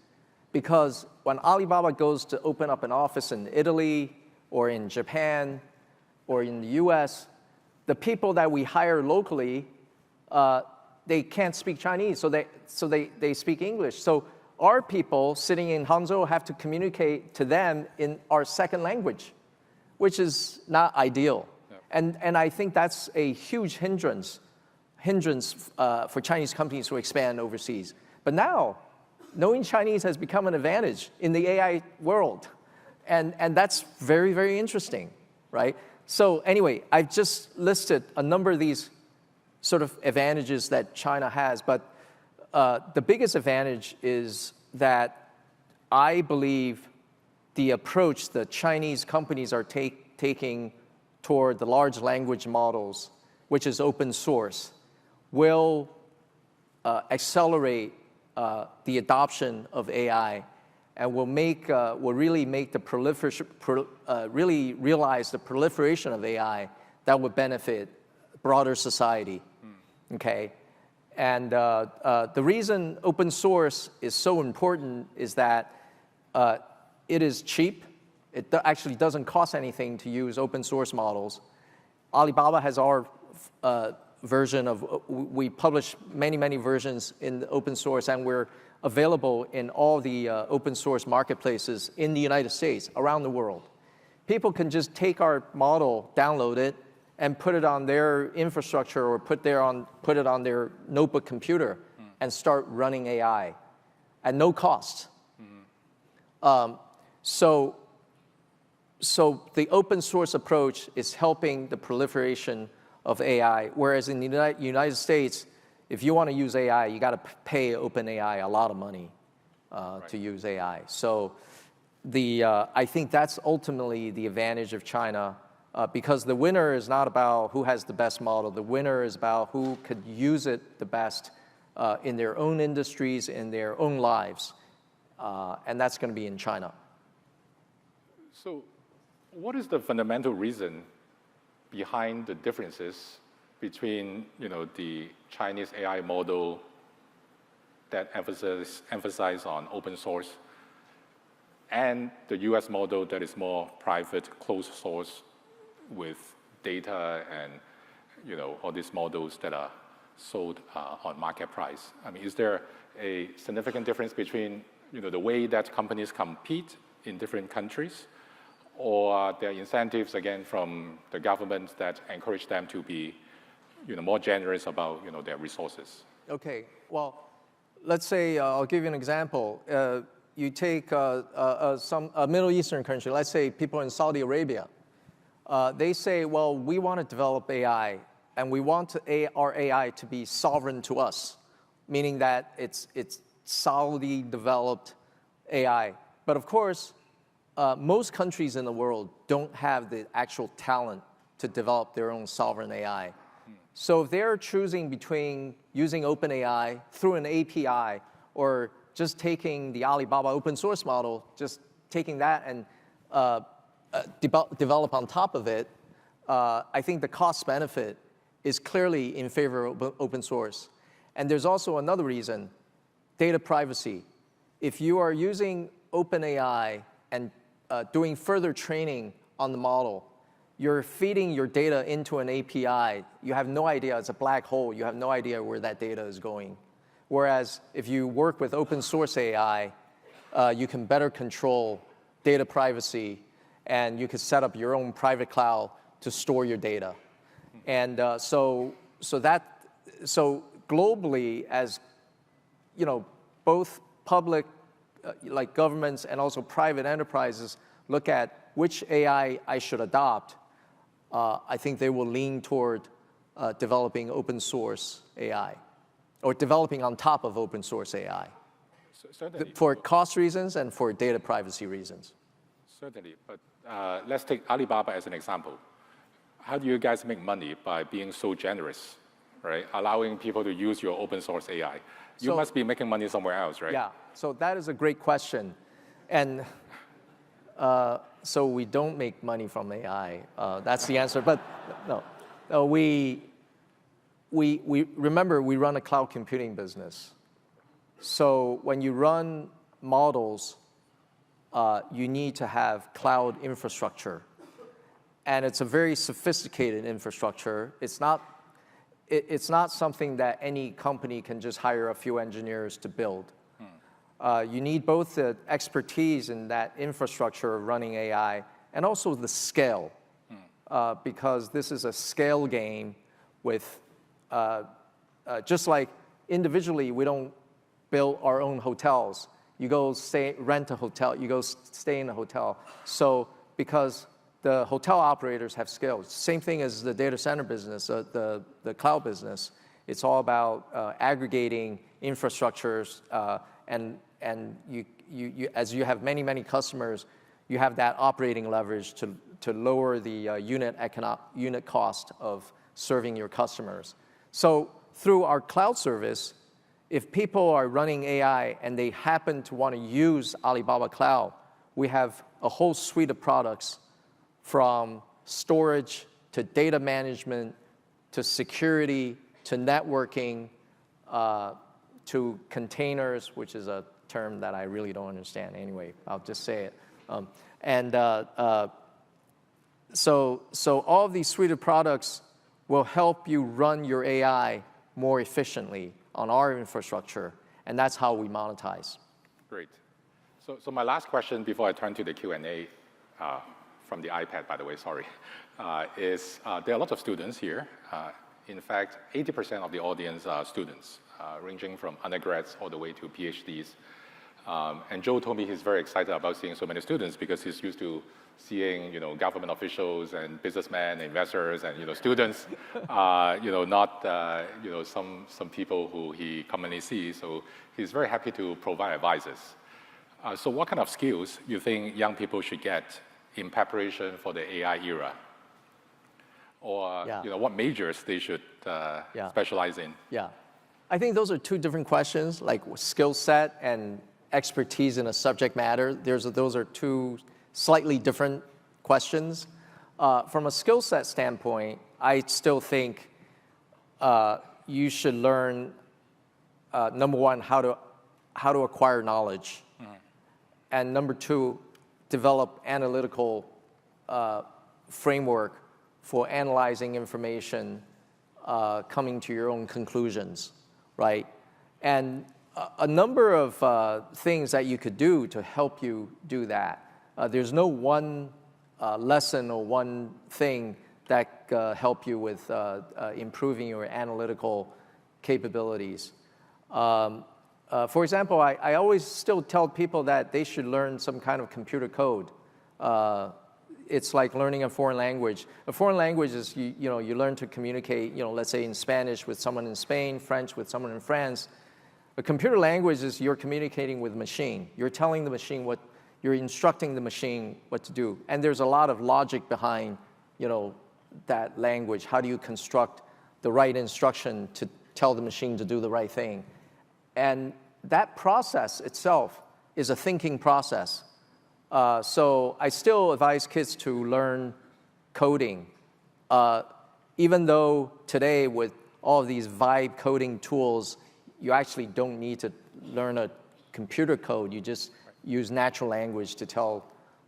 because when Alibaba goes to open up an office in Italy or in Japan or in the US, the people that we hire locally, they can't speak Chinese, so they speak English. So our people sitting in Hangzhou have to communicate to them in our second language, which is not ideal. Yeah. And I think that's a huge hindrance for Chinese companies to expand overseas. But now, knowing Chinese has become an advantage in the AI world. And that's very, very interesting, right? So anyway, I've just listed a number of these sort of advantages that China has, but the biggest advantage is that I believe the approach that Chinese companies are taking toward the large language models, which is open source, will accelerate the adoption of AI. and will really make the really realize the proliferation of AI that would benefit broader society. Okay, and the reason open source is so important is that it is cheap. It actually doesn't cost anything to use open source models. Alibaba has our version of, we publish many versions in the open source, and we're available in all the open source marketplaces in the United States, around the world. People can just take our model, download it, and put it on their infrastructure or put it on their notebook computer and start running AI at no cost. So the open source approach is helping the proliferation of AI, whereas in the United States, if you want to use AI, you got to pay OpenAI a lot of money to use AI. So I think that's ultimately the advantage of China, because the winner is not about who has the best model. The winner is about who could use it the best in their own industries, in their own lives, and that's going to be in China. So what is the fundamental reason behind the differences between the Chinese AI model that emphasize on open source and the US model that is more private, closed source with data and all these models that are sold on market price? I mean, is there a significant difference between the way that companies compete in different countries, or there are incentives again from the government that encourage them to be more generous about their resources? Okay, well, let's say I'll give you an example. You take a Middle Eastern country, let's say people in Saudi Arabia. They say, well, we want to develop AI, and we want our AI to be sovereign to us, meaning that it's Saudi-developed AI. But of course, most countries in the world don't have the actual talent to develop their own sovereign AI. So if they're choosing between using OpenAI through an API or just taking the Alibaba open source model, just taking that and develop on top of it, I think the cost benefit is clearly in favor of open source. And there's also another reason, data privacy. If you are using OpenAI and doing further training on the model, you're feeding your data into an API. You have no idea, it's a black hole. You have no idea where that data is going. Whereas if you work with open source AI, you can better control data privacy, and you can set up your own private cloud to store your data. And so globally, as both public, like governments, and also private enterprises look at which AI I should adopt, I think they will lean toward developing open source AI, or developing on top of open source AI, for cost reasons and for data privacy reasons. Certainly, but let's take Alibaba as an example. How do you guys make money by being so generous, right? Allowing people to use your open source AI. You must be making money somewhere else, right? Yeah, so that is a great question. And so we don't make money from AI. That's the answer. But no, we remember we run a cloud computing business. So when you run models, you need to have cloud infrastructure. And it's a very sophisticated infrastructure. It's not something that any company can just hire a few engineers to build. You need both the expertise in that infrastructure of running AI and also the scale, because this is a scale game with, just like individually, we don't build our own hotels. You go rent a hotel, you go stay in a hotel. So because the hotel operators have scale, same thing as the data center business, the cloud business. It's all about aggregating infrastructures, and as you have many customers, you have that operating leverage to lower the unit cost of serving your customers. So through our cloud service, if people are running AI and they happen to want to use Alibaba Cloud, we have a whole suite of products from storage to data management to security to networking to containers, which is a term that I really don't understand anyway. I'll just say it. So all of these suite of products will help you run your AI more efficiently on our infrastructure, and that's how we monetize. Great. So my last question before I turn to the Q&A from the iPad, by the way, sorry, is there are lots of students here. In fact, 80% of the audience are students, ranging from undergrads all the way to PhDs. And Joe told me he's very excited about seeing so many students because he's used to seeing, government officials and businessmen, investors, and students, not some people who he commonly sees. So he's very happy to provide advices. So what kind of skills you think young people should get in preparation for the AI era? Or what majors they should specialize in? Yeah, I think those are two different questions, like skill set and expertise in a subject matter. Those are two slightly different questions. From a skill set standpoint, I still think you should learn, number one, how to acquire knowledge, and number two, develop analytical framework for analyzing information, coming to your own conclusions, right? And a number of things that you could do to help you do that. There's no one lesson or one thing that help you with improving your analytical capabilities. For example, I always still tell people that they should learn some kind of computer code. It's like learning a foreign language. A foreign language is, you learn to communicate, let's say in Spanish with someone in Spain, French with someone in France. A computer language is you're communicating with a machine. You're telling the machine you're instructing the machine what to do. And there's a lot of logic behind, that language. How do you construct the right instruction to tell the machine to do the right thing? And that process itself is a thinking process. So I still advise kids to learn coding, even though today with all of these vibe coding tools, you actually don't need to learn a computer code. You just use natural language to tell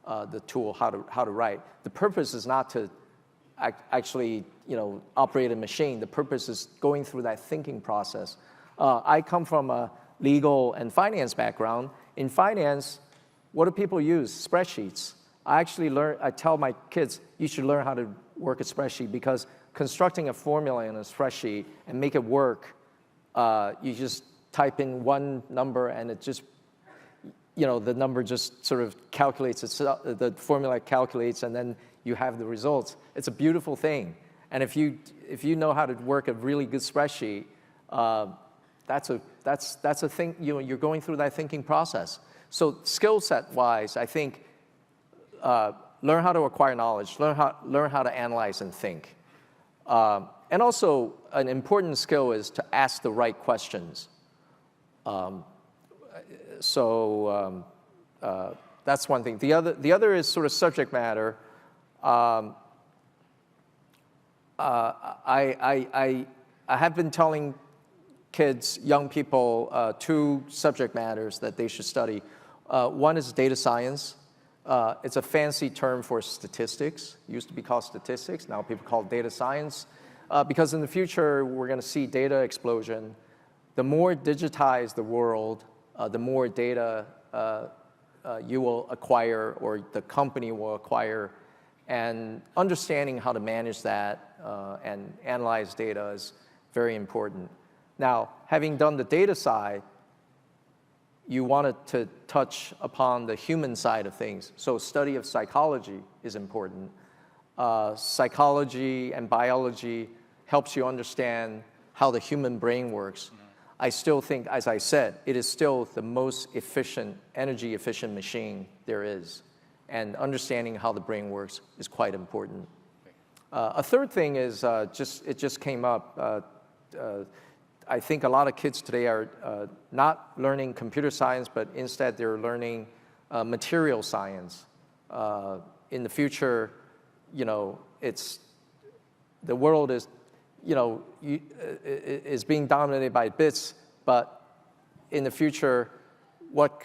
the tool how to write. The purpose is not to actually operate a machine. The purpose is going through that thinking process. I come from a legal and finance background. In finance, what do people use? Spreadsheets. I tell my kids, you should learn how to work a spreadsheet because constructing a formula in a spreadsheet and make it work, you just type in one number and it just, the number just sort of calculates itself, the formula calculates and then you have the results. It's a beautiful thing. And if you know how to work a really good spreadsheet, that's a thing, you're going through that thinking process. So skill set wise, I think learn how to acquire knowledge, learn how to analyze and think. And also an important skill is to ask the right questions. That's one thing. The other is sort of subject matter. I have been telling kids, young people, two subject matters that they should study. One is data science. It's a fancy term for statistics. It used to be called statistics. Now people call it data science. Because in the future, we're going to see data explosion. The more digitized the world, the more data you will acquire or the company will acquire. And understanding how to manage that and analyze data is very important. Now, having done the data side, you wanted to touch upon the human side of things. So study of psychology is important. Psychology and biology helps you understand how the human brain works. I still think, as I said, it is still the most efficient, energy-efficient machine there is. And understanding how the brain works is quite important. A third thing is, it just came up. I think a lot of kids today are not learning computer science, but instead they're learning material science. In the future, the world is, is being dominated by bits, but in the future, what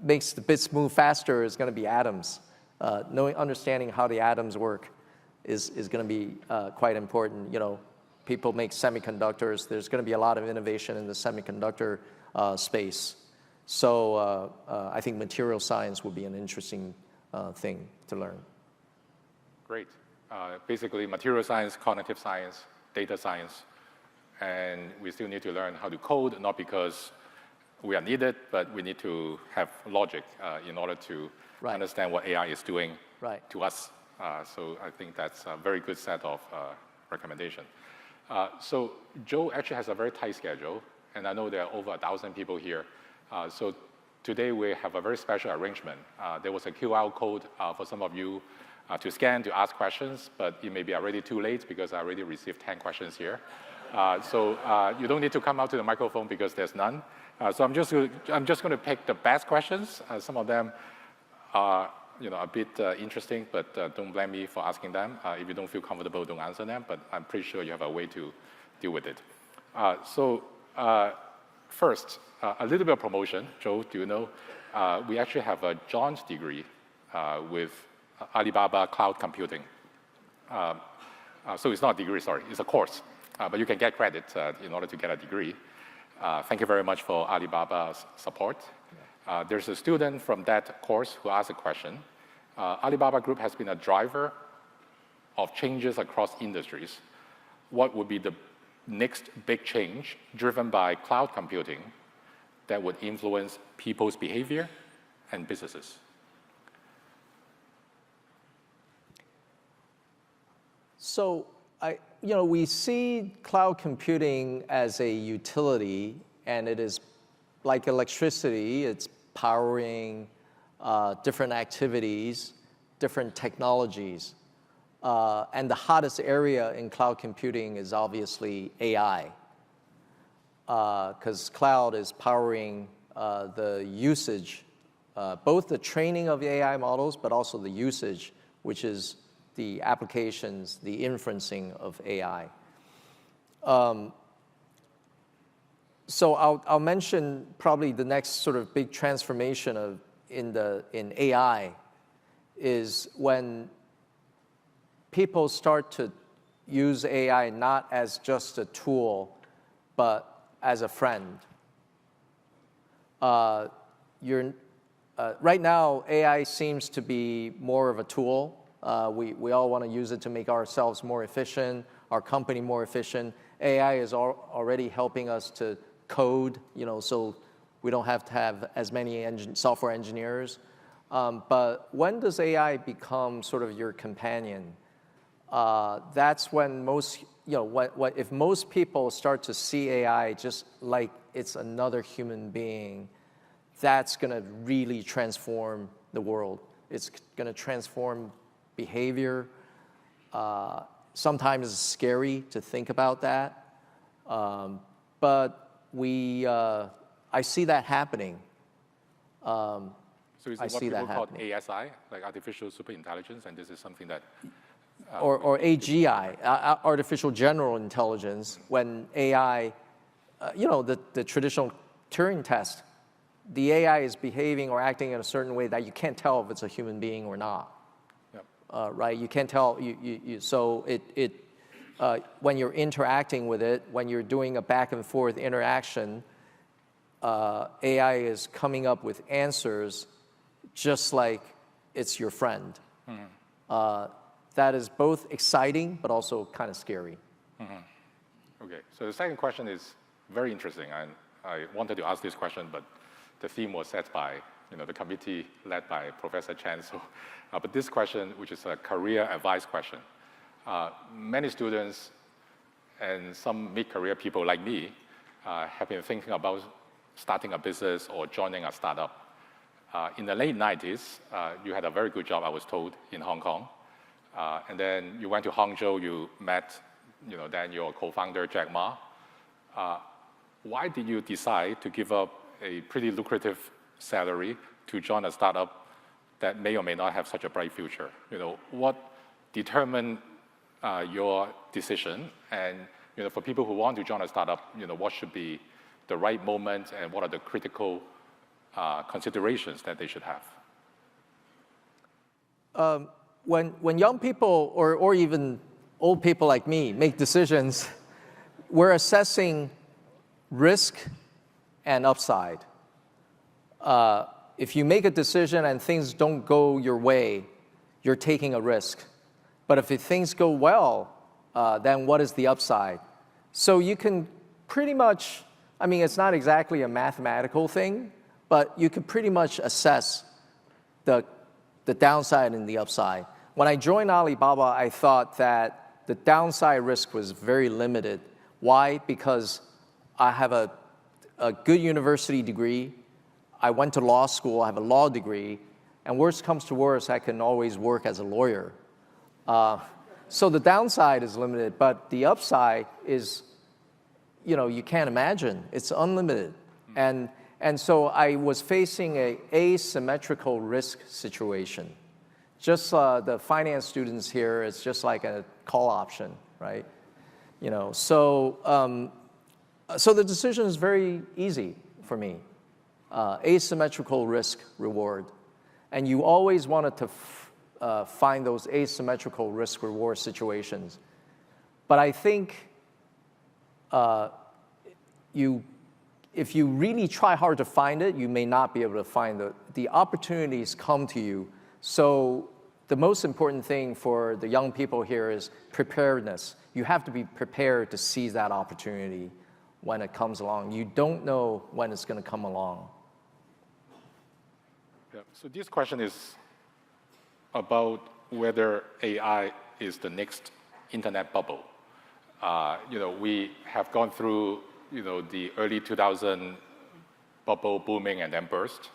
makes the bits move faster is going to be atoms. Understanding how the atoms work is going to be quite important. People make semiconductors. There's going to be a lot of innovation in the semiconductor space. So I think material science will be an interesting thing to learn. Great. Basically, material science, cognitive science, data science, and we still need to learn how to code, not because we are needed, but we need to have logic in order to understand what AI is doing to us. So I think that's a very good set of recommendations. So Joe actually has a very tight schedule, and I know there are over 1,000 people here. So today we have a very special arrangement. There was a QR code for some of you to scan to ask questions, but it may be already too late because I already received 10 questions here. So you don't need to come out to the microphone because there's none. So I'm just going to pick the best questions. Some of them are a bit interesting, but don't blame me for asking them. If you don't feel comfortable, don't answer them, but I'm pretty sure you have a way to deal with it. First, a little bit of promotion. Joe, do you know? We actually have a John's degree with Alibaba Cloud Computing. So it's not a degree, sorry, it's a course. But you can get credit in order to get a degree. Thank you very much for Alibaba's support. There's a student from that course who asked a question. Alibaba Group has been a driver of changes across industries. What would be the next big change driven by cloud computing that would influence people's behavior and businesses? So we see cloud computing as a utility, and it is like electricity. It's powering different activities, different technologies. And the hottest area in cloud computing is obviously AI, because cloud is powering the usage, both the training of the AI models, but also the usage, which is the applications, the inferencing of AI. So I'll mention probably the next sort of big transformation in AI is when people start to use AI not as just a tool, but as a friend. Right now, AI seems to be more of a tool. We all want to use it to make ourselves more efficient, our company more efficient. AI is already helping us to code, so we don't have to have as many software engineers. But when does AI become sort of your companion? That's when if most people start to see AI just like it's another human being, that's going to really transform the world. It's going to transform behavior. Sometimes it's scary to think about that, but I see that happening. So is it what people call ASI, like artificial superintelligence, and this is something that... or AGI, artificial general intelligence, when AI, the traditional Turing test, the AI is behaving or acting in a certain way that you can't tell if it's a human being or not. Right? You can't tell. So when you're interacting with it, when you're doing a back and forth interaction, AI is coming up with answers just like it's your friend. Mm-hmm. That is both exciting but also kind of scary. Mm-hmm. Okay, so the second question is very interesting, and I wanted to ask this question, but the theme was set by the committee led by Professor Chen. So, but this question, which is a career advice question, many students and some mid-career people like me have been thinking about starting a business or joining a startup. In the late 90s, you had a very good job, I was told, in Hong Kong. And then you went to Hangzhou, you met then your co-founder, Jack Ma. why did you decide to give up a pretty lucrative salary to join a startup that may or may not have such a bright future? What determined your decision? And for people who want to join a startup, what should be the right moment, and what are the critical considerations that they should have? When young people or even old people like me make decisions, we're assessing risk and upside. If you make a decision and things don't go your way, you're taking a risk. But if things go well, then what is the upside? So you can pretty much, it's not exactly a mathematical thing, but you can pretty much assess the downside and the upside. When I joined Alibaba, I thought that the downside risk was very limited. Why? Because I have a good university degree. I went to law school. I have a law degree. And worst comes to worst, I can always work as a lawyer. So the downside is limited, but the upside is, you can't imagine. It's unlimited. And so I was facing an asymmetrical risk situation. Just the finance students here, it's just like a call option, right? So the decision is very easy for me. Asymmetrical risk reward. And you always wanted to find those asymmetrical risk reward situations. But I think if you really try hard to find it, you may not be able to find the opportunities come to you. So the most important thing for the young people here is preparedness. You have to be prepared to seize that opportunity when it comes along. You don't know when it's going to come along. Yeah. So this question is about whether AI is the next internet bubble. We have gone through the early 2000 bubble booming and then burst.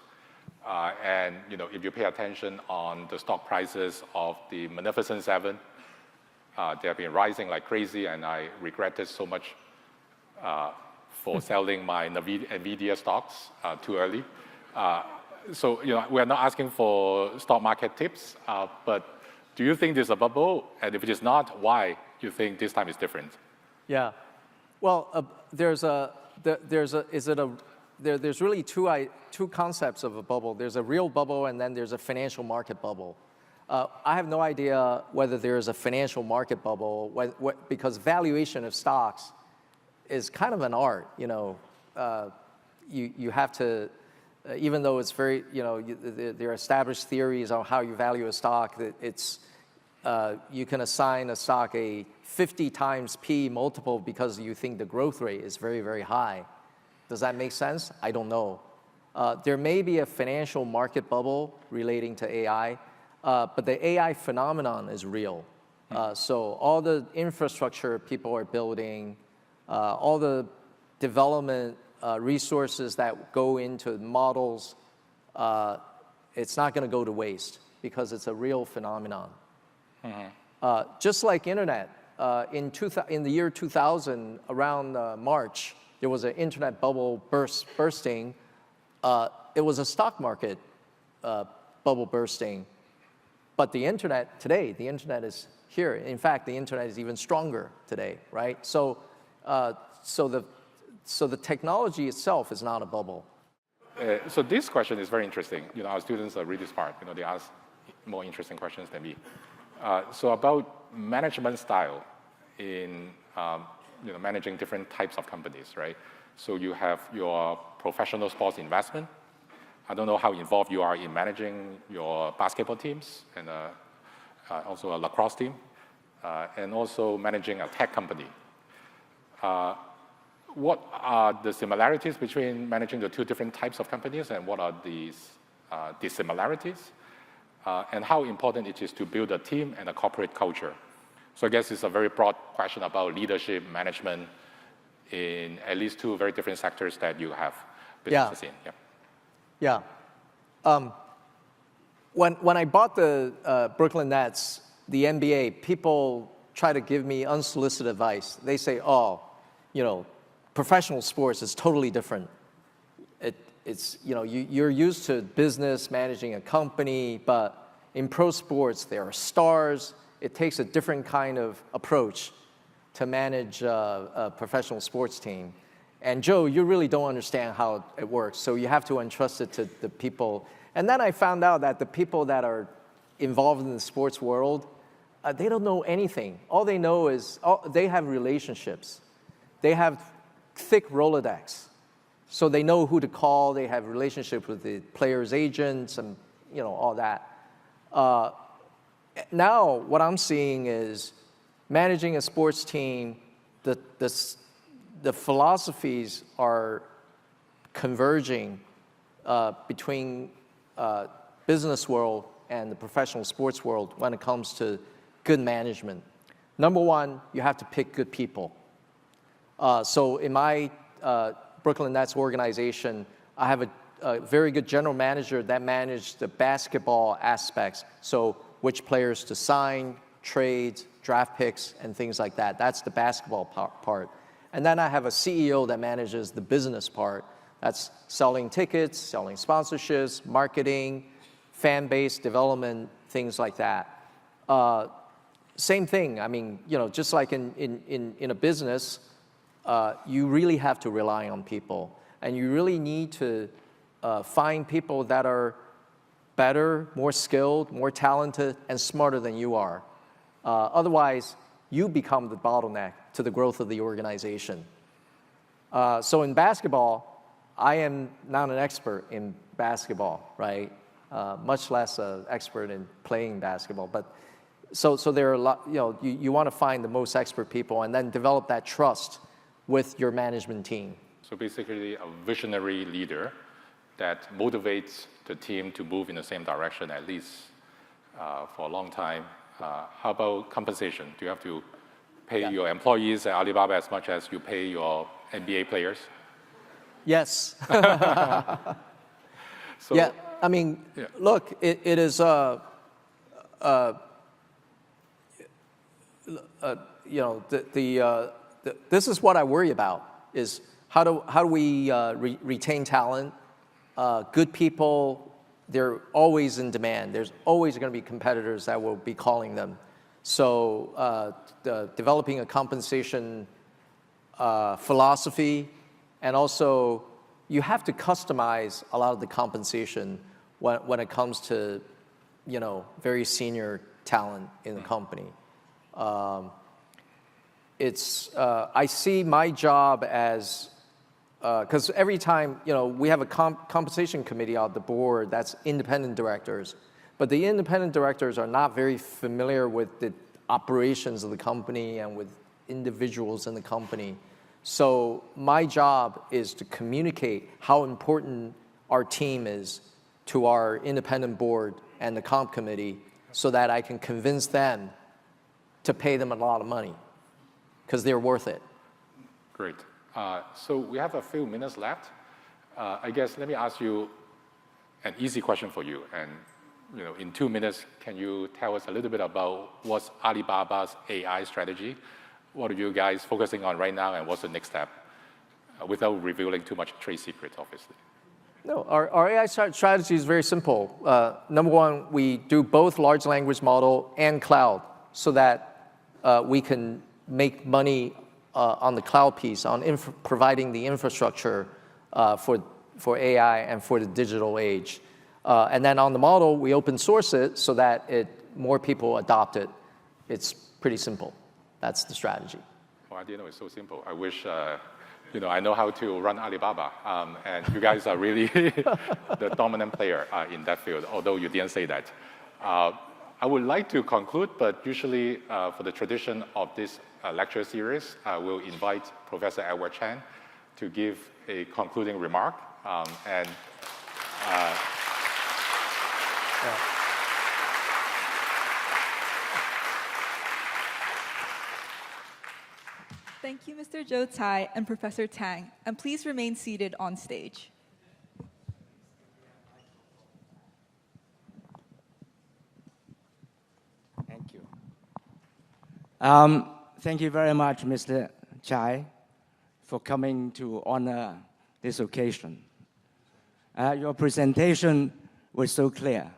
And if you pay attention on the stock prices of the Magnificent Seven, they have been rising like crazy, and I regretted so much for selling my NVIDIA stocks too early. So we are not asking for stock market tips, but do you think there's a bubble? And if it is not, why you think this time is different? Yeah, well, there's really two concepts of a bubble. There's a real bubble, and then there's a financial market bubble. I have no idea whether there is a financial market bubble because valuation of stocks is kind of an art. You have to, even though it's very, there are established theories on how you value a stock. You can assign a stock a 50 times P multiple because you think the growth rate is very, very high. Does that make sense? I don't know. There may be a financial market bubble relating to AI, but the AI phenomenon is real. So all the infrastructure people are building, all the development resources that go into models, it's not going to go to waste because it's a real phenomenon. Just like internet, in the year 2000, around March, there was an internet bubble bursting. It was a stock market bubble bursting. But the internet today, the internet is here. In fact, the internet is even stronger today, right? So the technology itself is not a bubble. So this question is very interesting. Our students are really smart. They ask more interesting questions than me. So about management style in managing different types of companies, right? So you have your professional sports investment. I don't know how involved you are in managing your basketball teams and also a lacrosse team, and also managing a tech company. What are the similarities between managing the two different types of companies, and what are the dissimilarities? And how important it is to build a team and a corporate culture? So I guess it's a very broad question about leadership, management in at least two very different sectors that you have businesses in. Yeah. When I bought the Brooklyn Nets, the NBA, people try to give me unsolicited advice. They say, professional sports is totally different. It's, you know, you're used to business, managing a company, but in pro sports, there are stars. It takes a different kind of approach to manage a professional sports team. And Joe, you really don't understand how it works, so you have to entrust it to the people. And then I found out that the people that are involved in the sports world, they don't know anything. All they know is they have relationships. They have thick Rolodex. So they know who to call. They have relationships with the players' agents and, you know, all that. Now what I'm seeing is managing a sports team, the philosophies are converging between business world and the professional sports world when it comes to good management. Number one, you have to pick good people. So in my Brooklyn Nets organization, I have a very good general manager that manages the basketball aspects. So which players to sign, trades, draft picks, and things like that. That's the basketball part. And then I have a CEO that manages the business part. That's selling tickets, selling sponsorships, marketing, fan base development, things like that. Same thing. I mean, you know, just like in a business, you really have to rely on people. And you really need to find people that are better, more skilled, more talented, and smarter than you are. Otherwise, you become the bottleneck to the growth of the organization. So in basketball, I am not an expert in basketball, right? Much less an expert in playing basketball. But so there are a lot, you know, you want to find the most expert people and then develop that trust with your management team. So basically a visionary leader that motivates the team to move in the same direction, at least for a long time. How about compensation? Do you have to pay your employees at Alibaba as much as you pay your NBA players? Yes. So, yeah, I mean, look, it is, you know, this is what I worry about, is how do we retain talent? Good people, they're always in demand. There's always going to be competitors that will be calling them. So developing a compensation philosophy, and also you have to customize a lot of the compensation when it comes to, you know, very senior talent in the company. I see my job as, because every time, you know, we have a compensation committee on the board that's independent directors, but the independent directors are not very familiar with the operations of the company and with individuals in the company. So my job is to communicate how important our team is to our independent board and the comp committee so that I can convince them to pay them a lot of money because they're worth it. Great. So we have a few minutes left. I guess let me ask you an easy question for you. And you know, in 2 minutes, can you tell us a little bit about what's Alibaba's AI strategy? What are you guys focusing on right now, and what's the next step? Without revealing too much trade secrets, obviously. No, our AI strategy is very simple. Number one, we do both large language model and cloud so that we can make money on the cloud piece, on providing the infrastructure for AI and for the digital age. And then on the model, we open source it so that more people adopt it. It's pretty simple. That's the strategy. Well, I didn't know it's so simple. I wish, you know, I know how to run Alibaba. And you guys are really the dominant player in that field, although you didn't say that. I would like to conclude, but usually for the tradition of this lecture series, we'll invite Professor Edward Chan to give a concluding remark. Thank you, Mr. Zhou Cai and Professor Tang, and please remain seated on stage. Thank you. Thank you very much, Mr. Cai, for coming to honor this occasion. Your presentation was so clear.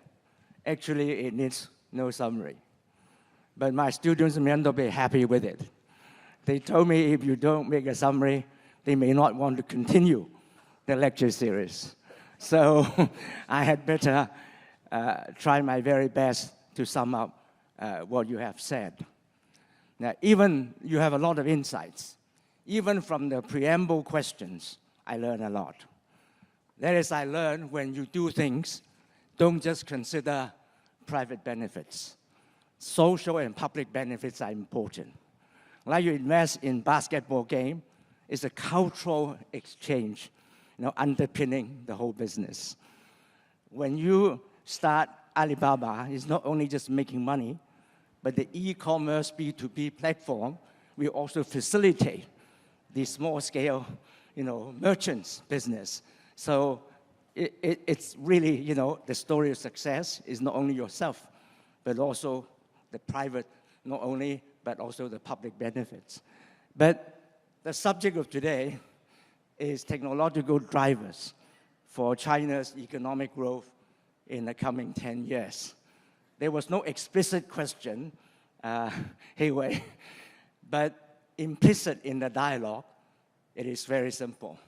Actually, it needs no summary. But my students may not be happy with it. They told me if you don't make a summary, they may not want to continue the lecture series. So I had better try my very best to sum up what you have said. Now, even you have a lot of insights. Even from the preamble questions, I learned a lot. That is, I learned when you do things, don't just consider private benefits. Social and public benefits are important. Like you invest in basketball game, it's a cultural exchange, underpinning the whole business. When you start Alibaba, it's not only just making money, but the e-commerce B2B platform will also facilitate the small-scale, merchants business. So it's really, the story of success is not only yourself, but also the private, not only, but also the public benefits. But the subject of today is technological drivers for China's economic growth in the coming 10 years. There was no explicit question, Heiwei, but implicit in the dialogue, it is very simple.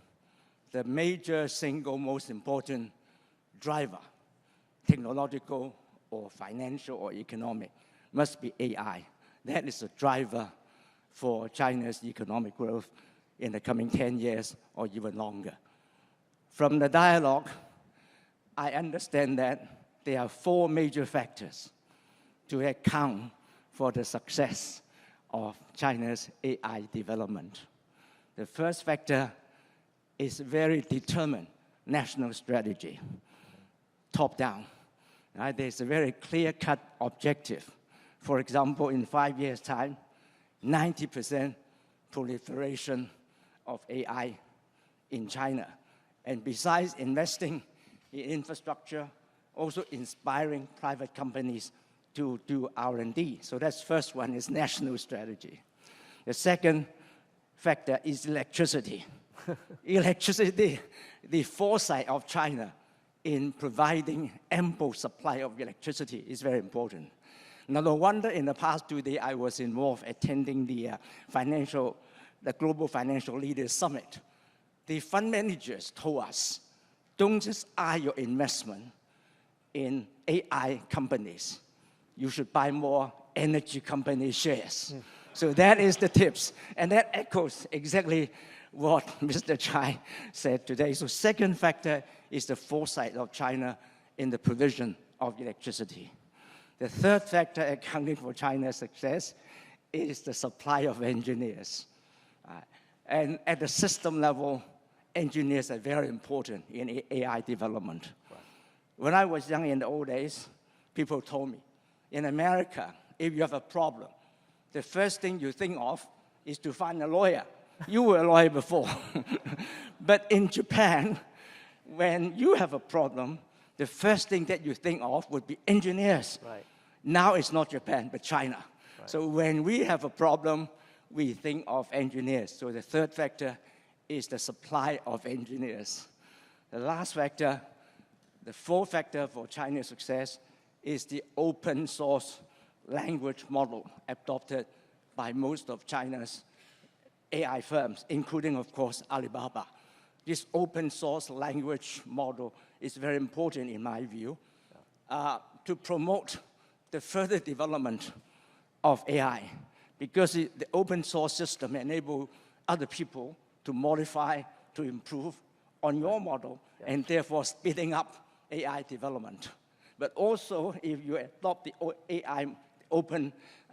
The major single most important driver, technological or financial or economic, must be AI. That is a driver for China's economic growth in the coming 10 years or even longer. From the dialogue, I understand that there are 4 major factors to account for the success of China's AI development. The first factor is very determined national strategy, top-down. There's a very clear-cut objective. For example, in 5 years' time, 90% proliferation of AI in China. And besides investing in infrastructure, also inspiring private companies to do R&D. So that's first one is national strategy. The second factor is electricity. Electricity, the foresight of China in providing ample supply of electricity is very important. Now, no wonder in the past 2 days I was involved attending the Global Financial Leaders Summit. The fund managers told us, don't just eye your investment in AI companies. You should buy more energy company shares. So that is the tips. And that echoes exactly what Mr. Chai said today. So second factor is the foresight of China in the provision of electricity. The third factor accounting for China's success is the supply of engineers. And at the system level, engineers are very important in AI development. Right. When I was young in the old days, people told me, in America, if you have a problem, the first thing you think of is to find a lawyer. You were a lawyer before. But in Japan, when you have a problem, the first thing that you think of would be engineers. Right. Now it's not Japan, but China. Right. So when we have a problem, we think of engineers. So the third factor is the supply of engineers. The last factor, the fourth factor for China's success, is the open source language model adopted by most of China's AI firms, including, of course, Alibaba. This open source language model is very important, in my view, to promote the further development of AI, because the open source system enables other people to modify, to improve on your model, and therefore speeding up AI development. But also, if you adopt the AI open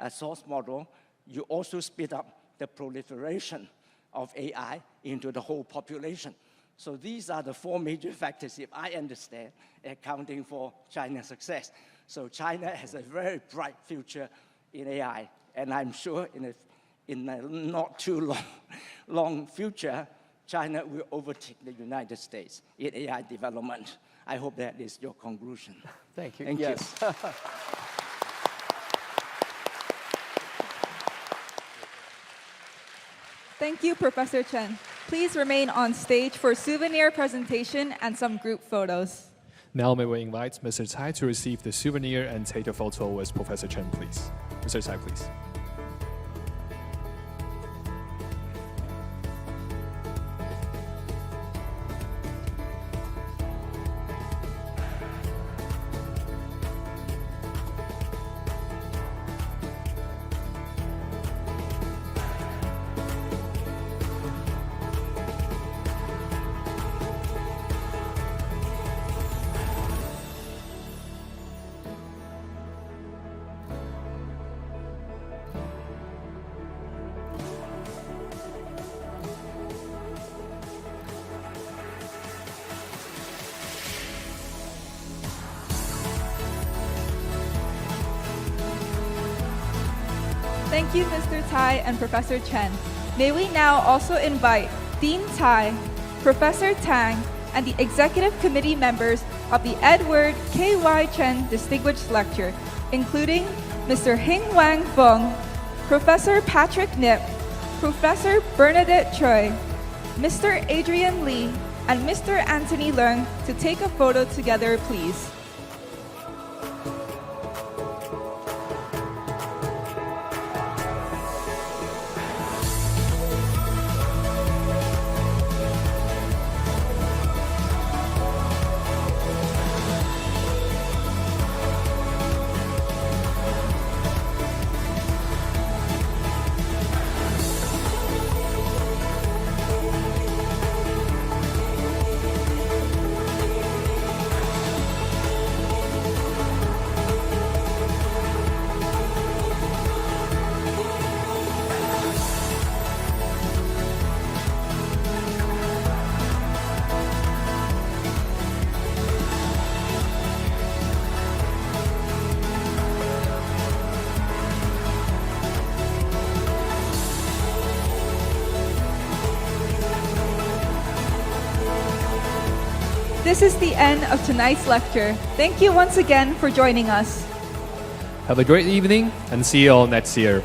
source model, you also speed up the proliferation of AI into the whole population. So these are the 4 major factors, if I understand, accounting for China's success. So China has a very bright future in AI, and I'm sure in a not too long future, China will overtake the United States in AI development. I hope that is your conclusion. Thank you. Thank yes. you. Thank you, Professor Chen. Please remain on stage for souvenir presentation and some group photos. Now may we invite Mr. Tsai to receive the souvenir and take a photo with Professor Chen, please. Mr. Tsai, please. Thank you, Mr. Tsai and Professor Chen. May we now also invite Dean Tsai, Professor Tang, and the Executive Committee members of the Edward K.Y. Chen Distinguished Lecture, including Mr. Hing Wang Feng, Professor Patrick Nip, Professor Bernadette Choi, Mr. Adrian Lee, and Mr. Anthony Leung to take a photo together, please. This is the end of tonight's lecture. Thank you once again for joining us. Have a great evening and see you all next year.